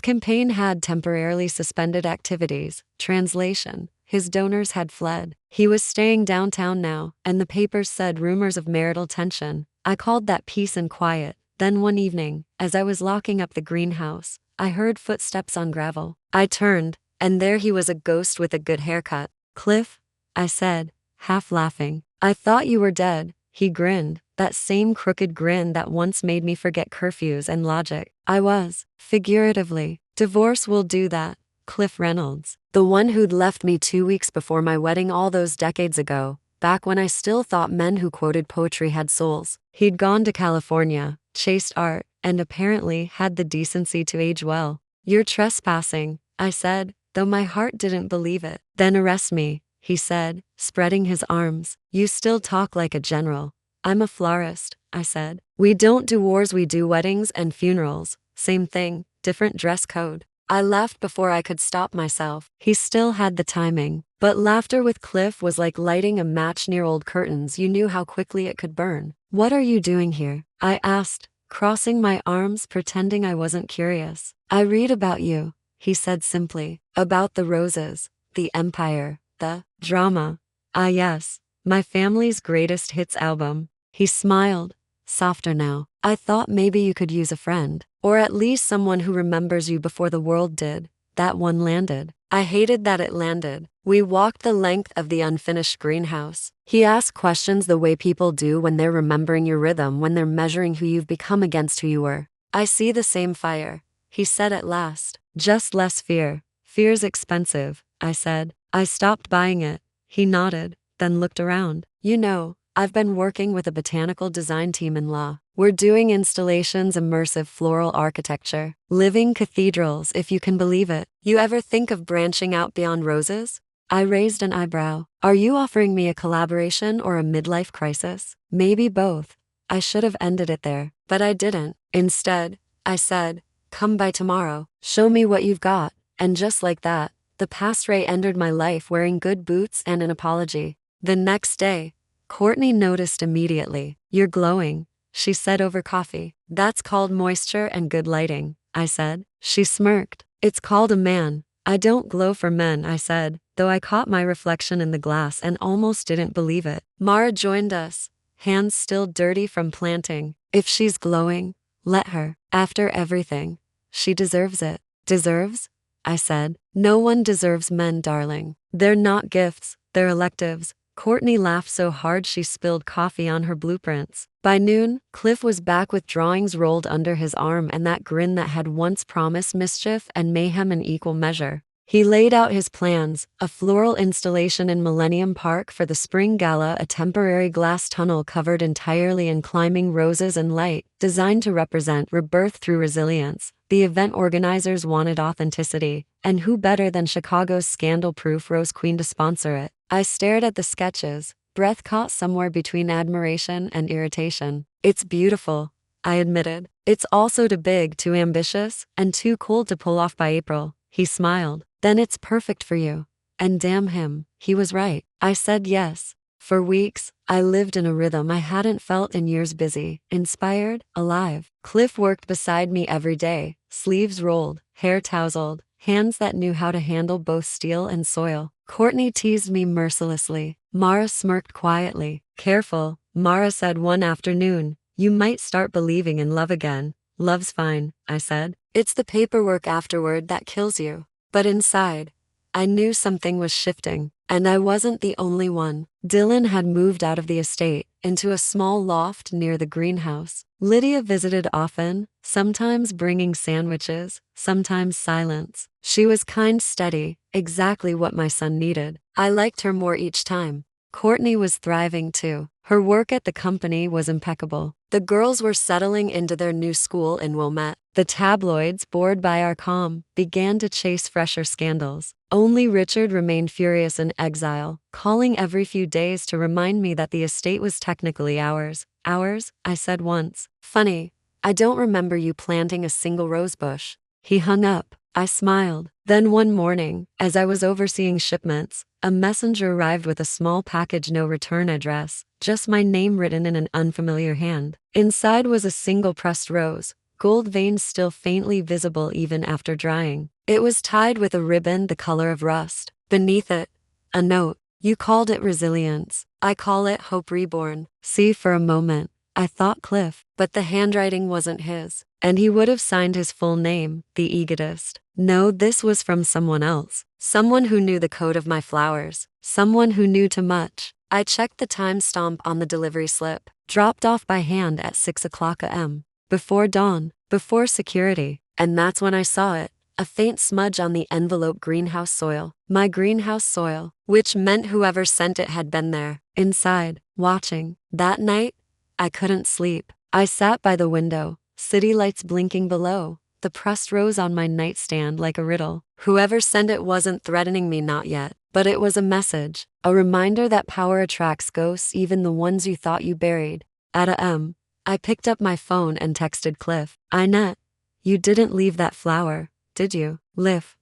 campaign had temporarily suspended activities. Translation: his donors had fled. He was staying downtown now, and the papers said rumors of marital tension. I called that peace and quiet. Then one evening, as I was locking up the greenhouse, I heard footsteps on gravel. I turned, and there he was, a ghost with a good haircut. "Cliff," I said, half laughing. "I thought you were dead." He grinned, that same crooked grin that once made me forget curfews and logic. I was, figuratively. Divorce will do that. Cliff Reynolds, the one who'd left me 2 weeks before my wedding all those decades ago, back when I still thought men who quoted poetry had souls. He'd gone to California, chased art, and apparently had the decency to age well. "You're trespassing," I said, though my heart didn't believe it. "Then arrest me," he said, spreading his arms. "You still talk like a general." "I'm a florist," I said. "We don't do wars, we do weddings and funerals. Same thing, different dress code." I laughed before I could stop myself. He still had the timing. But laughter with Cliff was like lighting a match near old curtains. You knew how quickly it could burn. "What are you doing here?" I asked, crossing my arms, pretending I wasn't curious. "I read about you," he said simply. "About the roses, the empire, the drama." "Ah yes, my family's greatest hits album." He smiled, softer now. "I thought maybe you could use a friend. Or at least someone who remembers you before the world did." That one landed. I hated that it landed. We walked the length of the unfinished greenhouse. He asked questions the way people do when they're remembering your rhythm, when they're measuring who you've become against who you were. "I see the same fire," he said at last. "Just less fear." "Fear's expensive," I said. "I stopped buying it." He nodded, then looked around. "You know, I've been working with a botanical design team in law. We're doing installations, immersive floral architecture, living cathedrals, if you can believe it. You ever think of branching out beyond roses?" I raised an eyebrow. "Are you offering me a collaboration or a midlife crisis?" "Maybe both." I should have ended it there, but I didn't. Instead, I said, "Come by tomorrow. Show me what you've got." And just like that, the past Ray entered my life wearing good boots and an apology. The next day, Courtney noticed immediately. "You're glowing," she said over coffee. "That's called moisture and good lighting," I said. She smirked. "It's called a man." "I don't glow for men," I said, though I caught my reflection in the glass and almost didn't believe it. Mara joined us, hands still dirty from planting. "If she's glowing, let her. After everything, she deserves it." "Deserves?" I said. "No one deserves men, darling. They're not gifts, they're electives." Courtney laughed so hard she spilled coffee on her blueprints. By noon, Cliff was back with drawings rolled under his arm and that grin that had once promised mischief and mayhem in equal measure. He laid out his plans: a floral installation in Millennium Park for the spring gala, a temporary glass tunnel covered entirely in climbing roses and light, designed to represent rebirth through resilience. The event organizers wanted authenticity, and who better than Chicago's scandal-proof Rose Queen to sponsor it? I stared at the sketches, breath caught somewhere between admiration and irritation. "It's beautiful," I admitted. "It's also too big, too ambitious, and too cool to pull off by April." He smiled. "Then it's perfect for you." And damn him, he was right. I said yes. For weeks, I lived in a rhythm I hadn't felt in years, busy, inspired, alive. Cliff worked beside me every day, sleeves rolled, hair tousled, hands that knew how to handle both steel and soil. Courtney teased me mercilessly. Mara smirked quietly. "Careful," Mara said one afternoon. "You might start believing in love again." "Love's fine," I said. "It's the paperwork afterward that kills you." But inside, I knew something was shifting, and I wasn't the only one. Dylan had moved out of the estate, into a small loft near the greenhouse. Lydia visited often, sometimes bringing sandwiches, sometimes silence. She was kind, steady, exactly what my son needed. I liked her more each time. Courtney was thriving too. Her work at the company was impeccable. The girls were settling into their new school in Wilmette. The tabloids, bored by our calm, began to chase fresher scandals. Only Richard remained furious in exile, calling every few days to remind me that the estate was technically ours. Ours? I said once. Funny, I don't remember you planting a single rosebush. He hung up. I smiled. Then one morning, as I was overseeing shipments, a messenger arrived with a small package, no return address, just my name written in an unfamiliar hand. Inside was a single pressed rose, gold veins still faintly visible even after drying. It was tied with a ribbon the color of rust. Beneath it, a note. You called it resilience. I call it hope reborn. See, for a moment, I thought Cliff, but the handwriting wasn't his. And he would have signed his full name, the egotist. No, this was from someone else. Someone who knew the code of my flowers. Someone who knew too much. I checked the time stamp on the delivery slip. Dropped off by hand at 6 o'clock a.m. Before dawn, before security. And that's when I saw it. A faint smudge on the envelope, greenhouse soil. My greenhouse soil. Which meant whoever sent it had been there. Inside, watching. That night, I couldn't sleep. I sat by the window. City lights blinking below, the pressed rose on my nightstand like a riddle. Whoever sent it wasn't threatening me, not yet. But it was a message, a reminder that power attracts ghosts, even the ones you thought you buried. At a.m., I picked up my phone and texted Cliff. Inet, you didn't leave that flower, did you? Liv.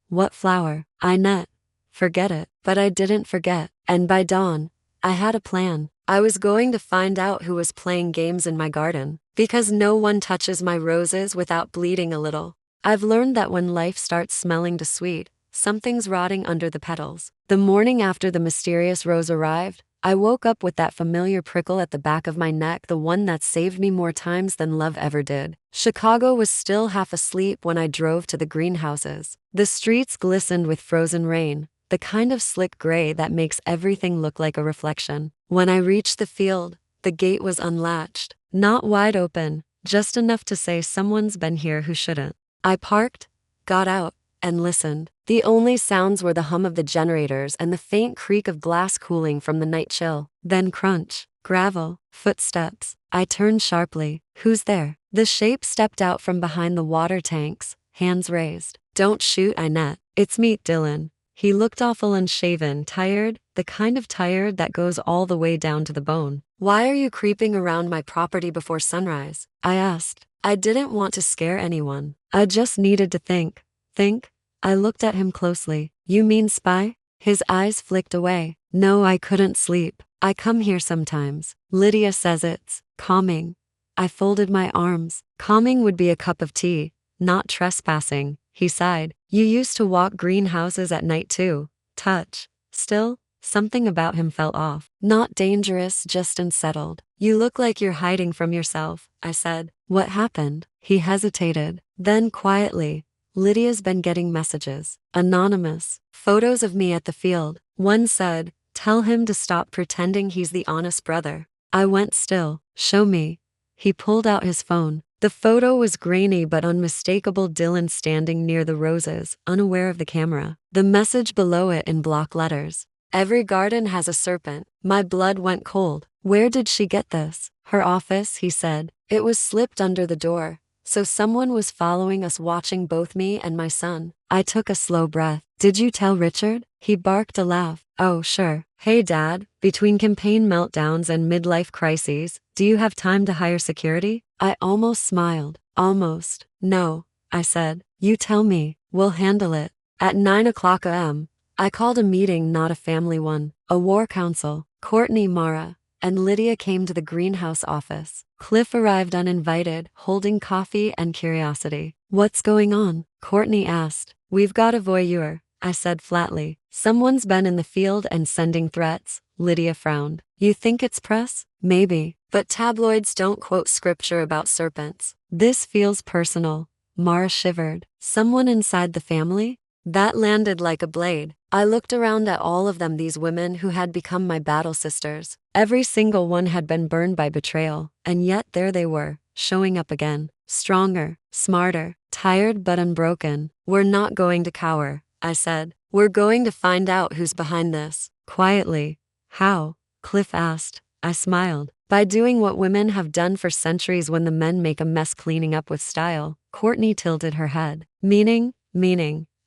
What flower? Inet. Forget it. But I didn't forget. And by dawn, I had a plan. I was going to find out who was playing games in my garden. Because no one touches my roses without bleeding a little. I've learned that when life starts smelling too sweet, something's rotting under the petals. The morning after the mysterious rose arrived, I woke up with that familiar prickle at the back of my neck, the one that saved me more times than love ever did. Chicago was still half asleep when I drove to the greenhouses. The streets glistened with frozen rain, the kind of slick gray that makes everything look like a reflection. When I reached the field, the gate was unlatched. Not wide open, just enough to say someone's been here who shouldn't. I parked, got out, and listened. The only sounds were the hum of the generators and the faint creak of glass cooling from the night chill. Then crunch, gravel, footsteps. I turned sharply. Who's there? The shape stepped out from behind the water tanks, hands raised. Don't shoot, Inet. It's me, Dylan. He looked awful, unshaven, tired, the kind of tired that goes all the way down to the bone. Why are you creeping around my property before sunrise? I asked. I didn't want to scare anyone. I just needed to think. Think? I looked at him closely. You mean spy? His eyes flicked away. No, I couldn't sleep. I come here sometimes. Lydia says it's calming. I folded my arms. Calming would be a cup of tea, not trespassing. He sighed. You used to walk greenhouses at night too. Touch. Still, something about him felt off. Not dangerous, just unsettled. You look like you're hiding from yourself, I said. What happened? He hesitated. Then quietly, Lydia's been getting messages. Anonymous. Photos of me at the field. One said, tell him to stop pretending he's the honest brother. I went still. Show me. He pulled out his phone. The photo was grainy but unmistakable. Dylan standing near the roses, unaware of the camera. The message below it in block letters. Every garden has a serpent. My blood went cold. Where did she get this? Her office, he said. It was slipped under the door. So someone was following us, watching both me and my son. I took a slow breath. Did you tell Richard? He barked a laugh. Oh, sure. Hey, Dad, between campaign meltdowns and midlife crises, do you have time to hire security? I almost smiled. Almost. No, I said. You tell me. We'll handle it. At 9 o'clock a.m., I called a meeting, not a family one, a war council. Courtney, Mara, and Lydia came to the greenhouse office. Cliff arrived uninvited, holding coffee and curiosity. What's going on? Courtney asked. We've got a voyeur, I said flatly. Someone's been in the field and sending threats. Lydia frowned. You think it's press? Maybe, but tabloids don't quote scripture about serpents. This feels personal. Mara shivered. Someone inside the family? That landed like a blade. I looked around at all of them, these women who had become my battle sisters. Every single one had been burned by betrayal, and yet there they were, showing up again. Stronger, smarter, tired but unbroken. We're not going to cower, I said. We're going to find out who's behind this. Quietly. How? Cliff asked. I smiled. By doing what women have done for centuries when the men make a mess, cleaning up with style. Courtney tilted her head. Meaning,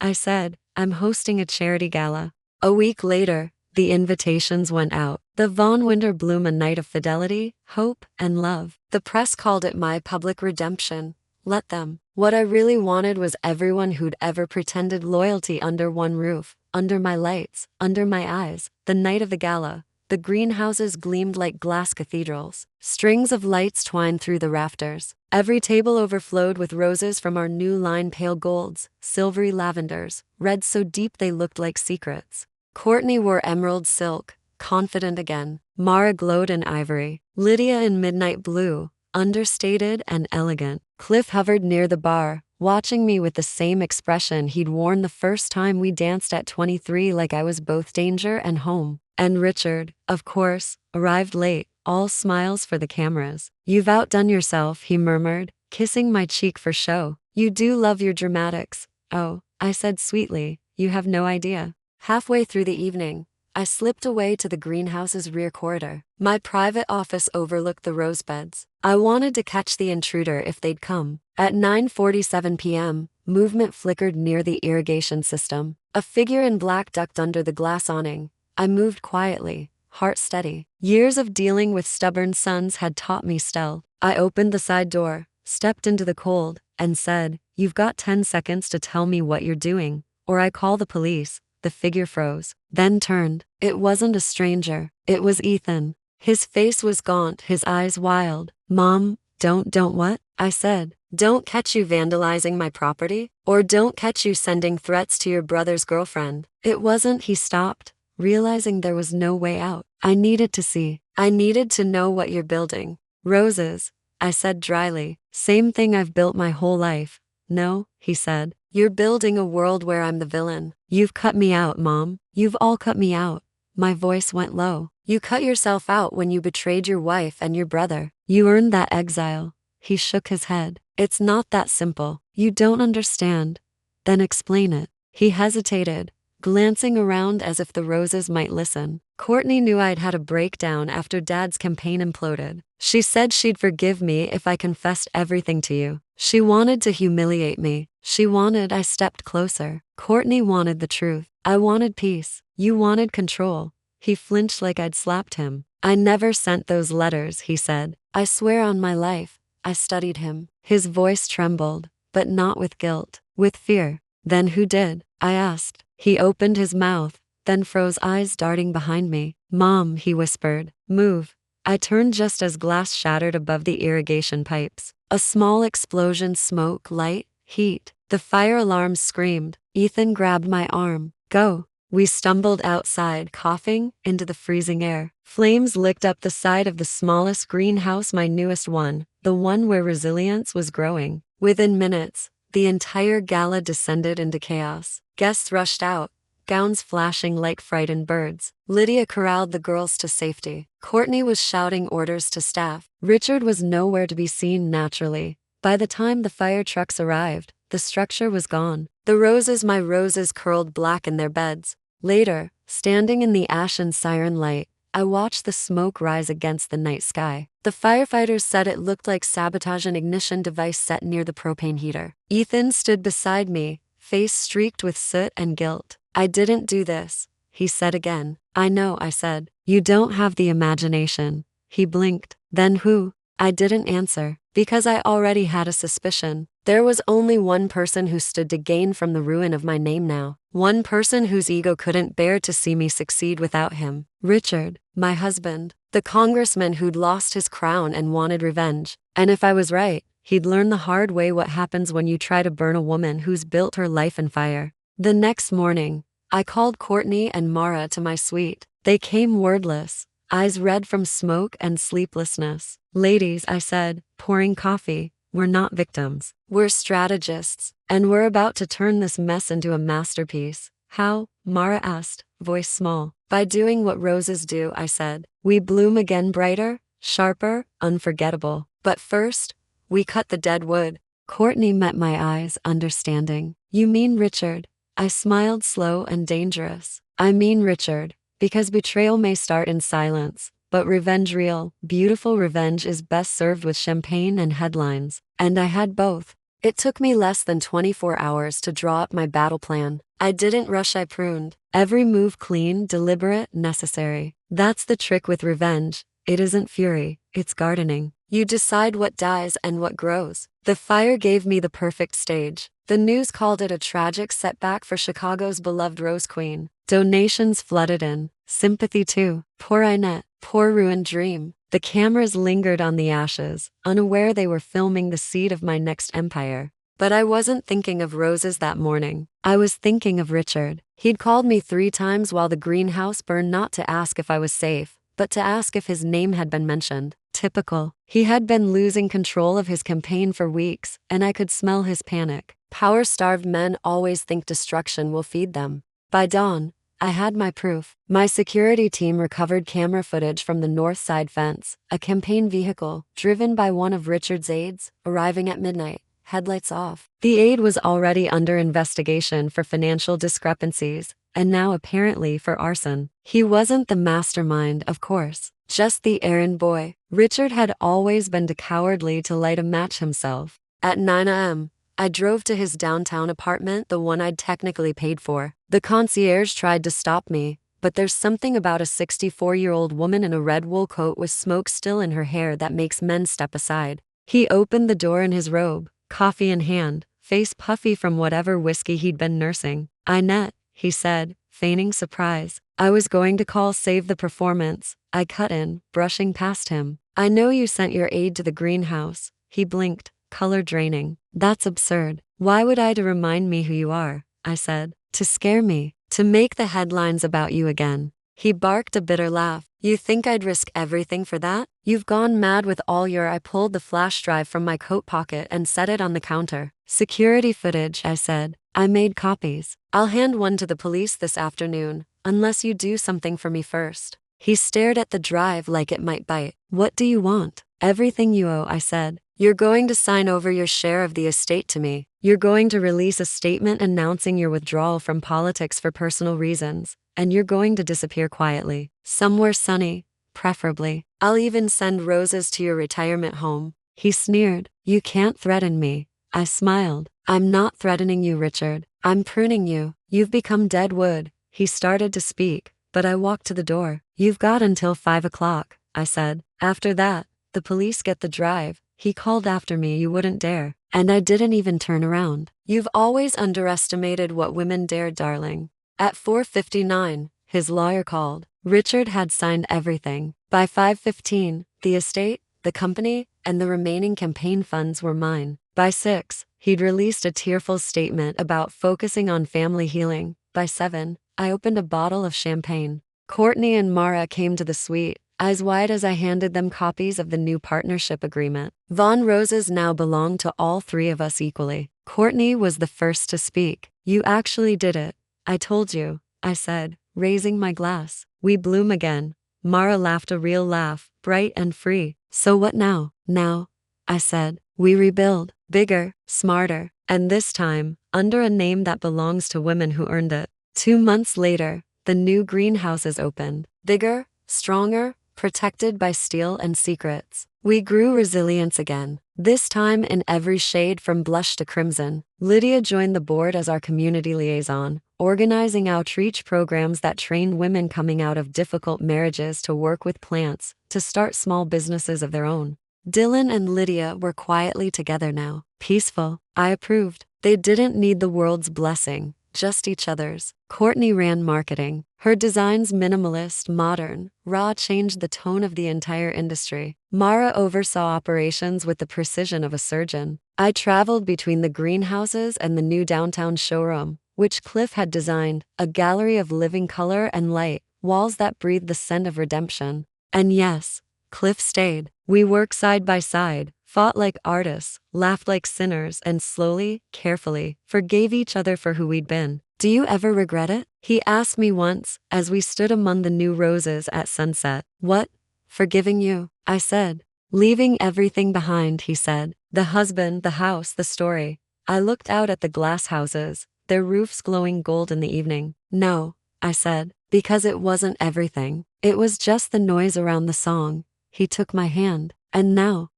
I said. I'm hosting a charity gala. A week later, the invitations went out. The Vaughan Winter Bloom, a night of fidelity, hope, and love. The press called it my public redemption. Let them. What I really wanted was everyone who'd ever pretended loyalty under one roof, under my lights, under my eyes. The night of the gala, the greenhouses gleamed like glass cathedrals. Strings of lights twined through the rafters. Every table overflowed with roses from our new line, pale golds, silvery lavenders, reds so deep they looked like secrets. Courtney wore emerald silk, confident again. Mara glowed in ivory. Lydia in midnight blue, understated and elegant. Cliff hovered near the bar, watching me with the same expression he'd worn the first time we danced at 23, like I was both danger and home. And Richard, of course, arrived late, all smiles for the cameras. You've outdone yourself, he murmured, kissing my cheek for show. You do love your dramatics. Oh, I said sweetly, you have no idea. Halfway through the evening, I slipped away to the greenhouse's rear corridor. My private office overlooked the rose beds. I wanted to catch the intruder if they'd come. At 9:47 p.m., movement flickered near the irrigation system. A figure in black ducked under the glass awning. I moved quietly, heart steady. Years of dealing with stubborn sons had taught me stealth. I opened the side door, stepped into the cold, and said, "You've got 10 seconds to tell me what you're doing, or I call the police." The figure froze, then turned. It wasn't a stranger. It was Ethan. His face was gaunt, his eyes wild. "Mom, don't what?" I said. "Don't catch you vandalizing my property, or don't catch you sending threats to your brother's girlfriend." It wasn't. He stopped, realizing there was no way out. I needed to see. I needed to know what you're building. "Roses," I said dryly. "Same thing I've built my whole life." "No," he said. "You're building a world where I'm the villain. You've cut me out, Mom. You've all cut me out." My voice went low. "You cut yourself out when you betrayed your wife and your brother. You earned that exile." He shook his head. "It's not that simple. You don't understand." "Then explain it." He hesitated, glancing around as if the roses might listen. "Courtney knew I'd had a breakdown after Dad's campaign imploded. She said she'd forgive me if I confessed everything to you. She wanted to humiliate me. I stepped closer. Courtney wanted the truth. I wanted peace. You wanted control." He flinched like I'd slapped him. "I never sent those letters," he said. "I swear on my life." I studied him. His voice trembled, but not with guilt, with fear. "Then who did?" I asked. He opened his mouth, then froze, eyes darting behind me. "Mom," he whispered. "Move." I turned just as glass shattered above the irrigation pipes. A small explosion, smoke, light, heat. The fire alarm screamed. Ethan grabbed my arm. "Go." We stumbled outside, coughing, into the freezing air. Flames licked up the side of the smallest greenhouse, my newest one, the one where resilience was growing. Within minutes, the entire gala descended into chaos. Guests rushed out, gowns flashing like frightened birds. Lydia corralled the girls to safety. Courtney was shouting orders to staff. Richard was nowhere to be seen naturally. By the time the fire trucks arrived, the structure was gone. The roses, my roses, curled black in their beds. Later, standing in the ashen siren light, I watched the smoke rise against the night sky. The firefighters said it looked like sabotage, an ignition device set near the propane heater. Ethan stood beside me, face streaked with soot and guilt. "I didn't do this," he said again. "I know," I said. "You don't have the imagination." He blinked. "Then who?" I didn't answer, because I already had a suspicion. There was only one person who stood to gain from the ruin of my name now. One person whose ego couldn't bear to see me succeed without him. Richard, my husband. The congressman who'd lost his crown and wanted revenge. And if I was right, he'd learn the hard way what happens when you try to burn a woman who's built her life in fire. The next morning, I called Courtney and Mara to my suite. They came wordless, eyes red from smoke and sleeplessness. "Ladies," I said, pouring coffee, We're not victims. We're strategists. And we're about to turn this mess into a masterpiece. How? Mara asked, voice small. By doing what roses do, I said. We bloom again brighter, sharper, unforgettable. But first, we cut the dead wood. Courtney met my eyes, understanding. You mean Richard? I smiled, slow and dangerous. I mean Richard, because betrayal may start in silence, but revenge, real, beautiful revenge, is best served with champagne and headlines. And I had both. It took me less than 24 hours to draw up my battle plan. I didn't rush, I pruned. Every move clean, deliberate, necessary. That's the trick with revenge. It isn't fury, it's gardening. You decide what dies and what grows. The fire gave me the perfect stage. The news called it a tragic setback for Chicago's beloved Rose Queen. Donations flooded in. Sympathy too. Poor Inet. Poor ruined dream. The cameras lingered on the ashes, unaware they were filming the seed of my next empire. But I wasn't thinking of roses that morning. I was thinking of Richard. He'd called me 3 times while the greenhouse burned, not to ask if I was safe, but to ask if his name had been mentioned. Typical. He had been losing control of his campaign for weeks, and I could smell his panic. Power-starved men always think destruction will feed them. By dawn, I had my proof. My security team recovered camera footage from the north side fence, a campaign vehicle, driven by one of Richard's aides, arriving at midnight, headlights off. The aide was already under investigation for financial discrepancies, and now apparently for arson. He wasn't the mastermind, of course, just the errand boy. Richard had always been too cowardly to light a match himself. At 9 a.m., I drove to his downtown apartment, the one I'd technically paid for. The concierge tried to stop me, but there's something about a 64-year-old woman in a red wool coat with smoke still in her hair that makes men step aside. He opened the door in his robe, coffee in hand, face puffy from whatever whiskey he'd been nursing. Inet, he said, feigning surprise. I was going to call save the performance. I cut in, brushing past him. I know you sent your aide to the greenhouse. He blinked, color draining. That's absurd. Why would I to remind me who you are? I said. To scare me. To make the headlines about you again. He barked a bitter laugh. You think I'd risk everything for that? You've gone mad with all your— I pulled the flash drive from my coat pocket and set it on the counter. Security footage, I said. I made copies. I'll hand one to the police this afternoon, unless you do something for me first. He stared at the drive like it might bite. What do you want? Everything you owe, I said. You're going to sign over your share of the estate to me. You're going to release a statement announcing your withdrawal from politics for personal reasons, and you're going to disappear quietly, somewhere sunny, preferably. I'll even send roses to your retirement home. He sneered. You can't threaten me. I smiled. I'm not threatening you, Richard. I'm pruning you. You've become dead wood. He started to speak, but I walked to the door. You've got until 5 o'clock, I said. After that, the police get the drive. He called after me, you wouldn't dare. And I didn't even turn around. You've always underestimated what women dare, darling. At 4:59, his lawyer called. Richard had signed everything. By 5:15, the estate, the company, and the remaining campaign funds were mine. By 6, he'd released a tearful statement about focusing on family healing. By 7, I opened a bottle of champagne. Courtney and Mara came to the suite, eyes wide as I handed them copies of the new partnership agreement. Vaughan roses now belonged to all 3 of us equally. Courtney was the first to speak. You actually did it. I told you, I said, raising my glass. We bloom again. Mara laughed a real laugh, bright and free. So what now? Now, I said, we rebuild. Bigger, smarter, and this time, under a name that belongs to women who earned it. 2 months later, the new greenhouse is opened. Bigger, stronger, protected by steel and secrets. We grew resilience again, this time in every shade from blush to crimson. Lydia joined the board as our community liaison, organizing outreach programs that trained women coming out of difficult marriages to work with plants, to start small businesses of their own. Dylan and Lydia were quietly together now, peaceful. I approved. They didn't need the world's blessing, just each other's. Courtney ran marketing. Her designs, minimalist, modern, raw, changed the tone of the entire industry. Mara oversaw operations with the precision of a surgeon. I traveled between the greenhouses and the new downtown showroom, which Cliff had designed, a gallery of living color and light, walls that breathed the scent of redemption. And yes, Cliff stayed. We worked side by side, fought like artists, laughed like sinners, and slowly, carefully, forgave each other for who we'd been. Do you ever regret it? He asked me once, as we stood among the new roses at sunset. What? Forgiving you, I said. Leaving everything behind, he said. The husband, the house, the story. I looked out at the glass houses, their roofs glowing gold in the evening. No, I said, because it wasn't everything. It was just the noise around the song. He took my hand. And now,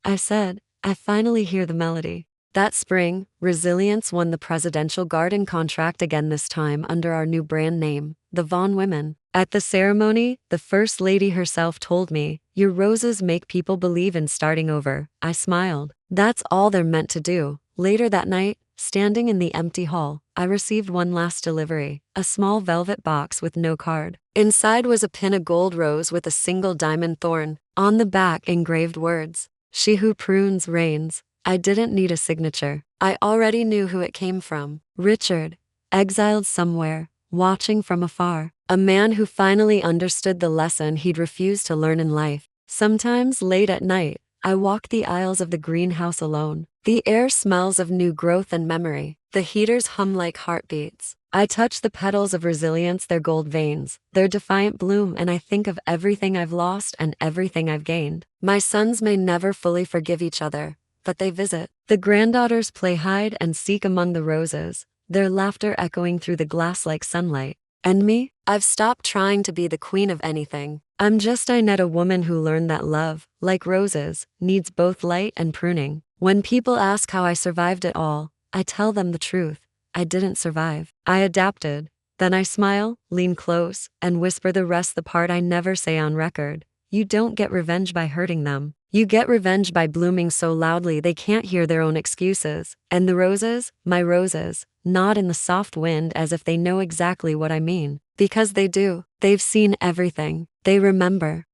I said, I finally hear the melody. That spring, Resilience won the presidential garden contract again, this time under our new brand name, the Vaughan Women. At the ceremony, the First Lady herself told me, "Your roses make people believe in starting over." I smiled. That's all they're meant to do. Later that night, standing in the empty hall, I received one last delivery, a small velvet box with no card. Inside was a pin of gold rose with a single diamond thorn. On the back, engraved words, "She who prunes reigns." I didn't need a signature. I already knew who it came from. Richard, exiled somewhere, watching from afar. A man who finally understood the lesson he'd refused to learn in life. Sometimes, late at night, I walk the aisles of the greenhouse alone. The air smells of new growth and memory. The heaters hum like heartbeats. I touch the petals of Resilience, their gold veins, their defiant bloom, and I think of everything I've lost and everything I've gained. My sons may never fully forgive each other, but they visit. The granddaughters play hide and seek among the roses, their laughter echoing through the glass-like sunlight. And me? I've stopped trying to be the queen of anything. I'm just Inet, a woman who learned that love, like roses, needs both light and pruning. When people ask how I survived it all, I tell them the truth. I didn't survive. I adapted. Then I smile, lean close, and whisper the rest, the part I never say on record. You don't get revenge by hurting them. You get revenge by blooming so loudly they can't hear their own excuses. And the roses, my roses, nod in the soft wind as if they know exactly what I mean. Because they do. They've seen everything. They remember.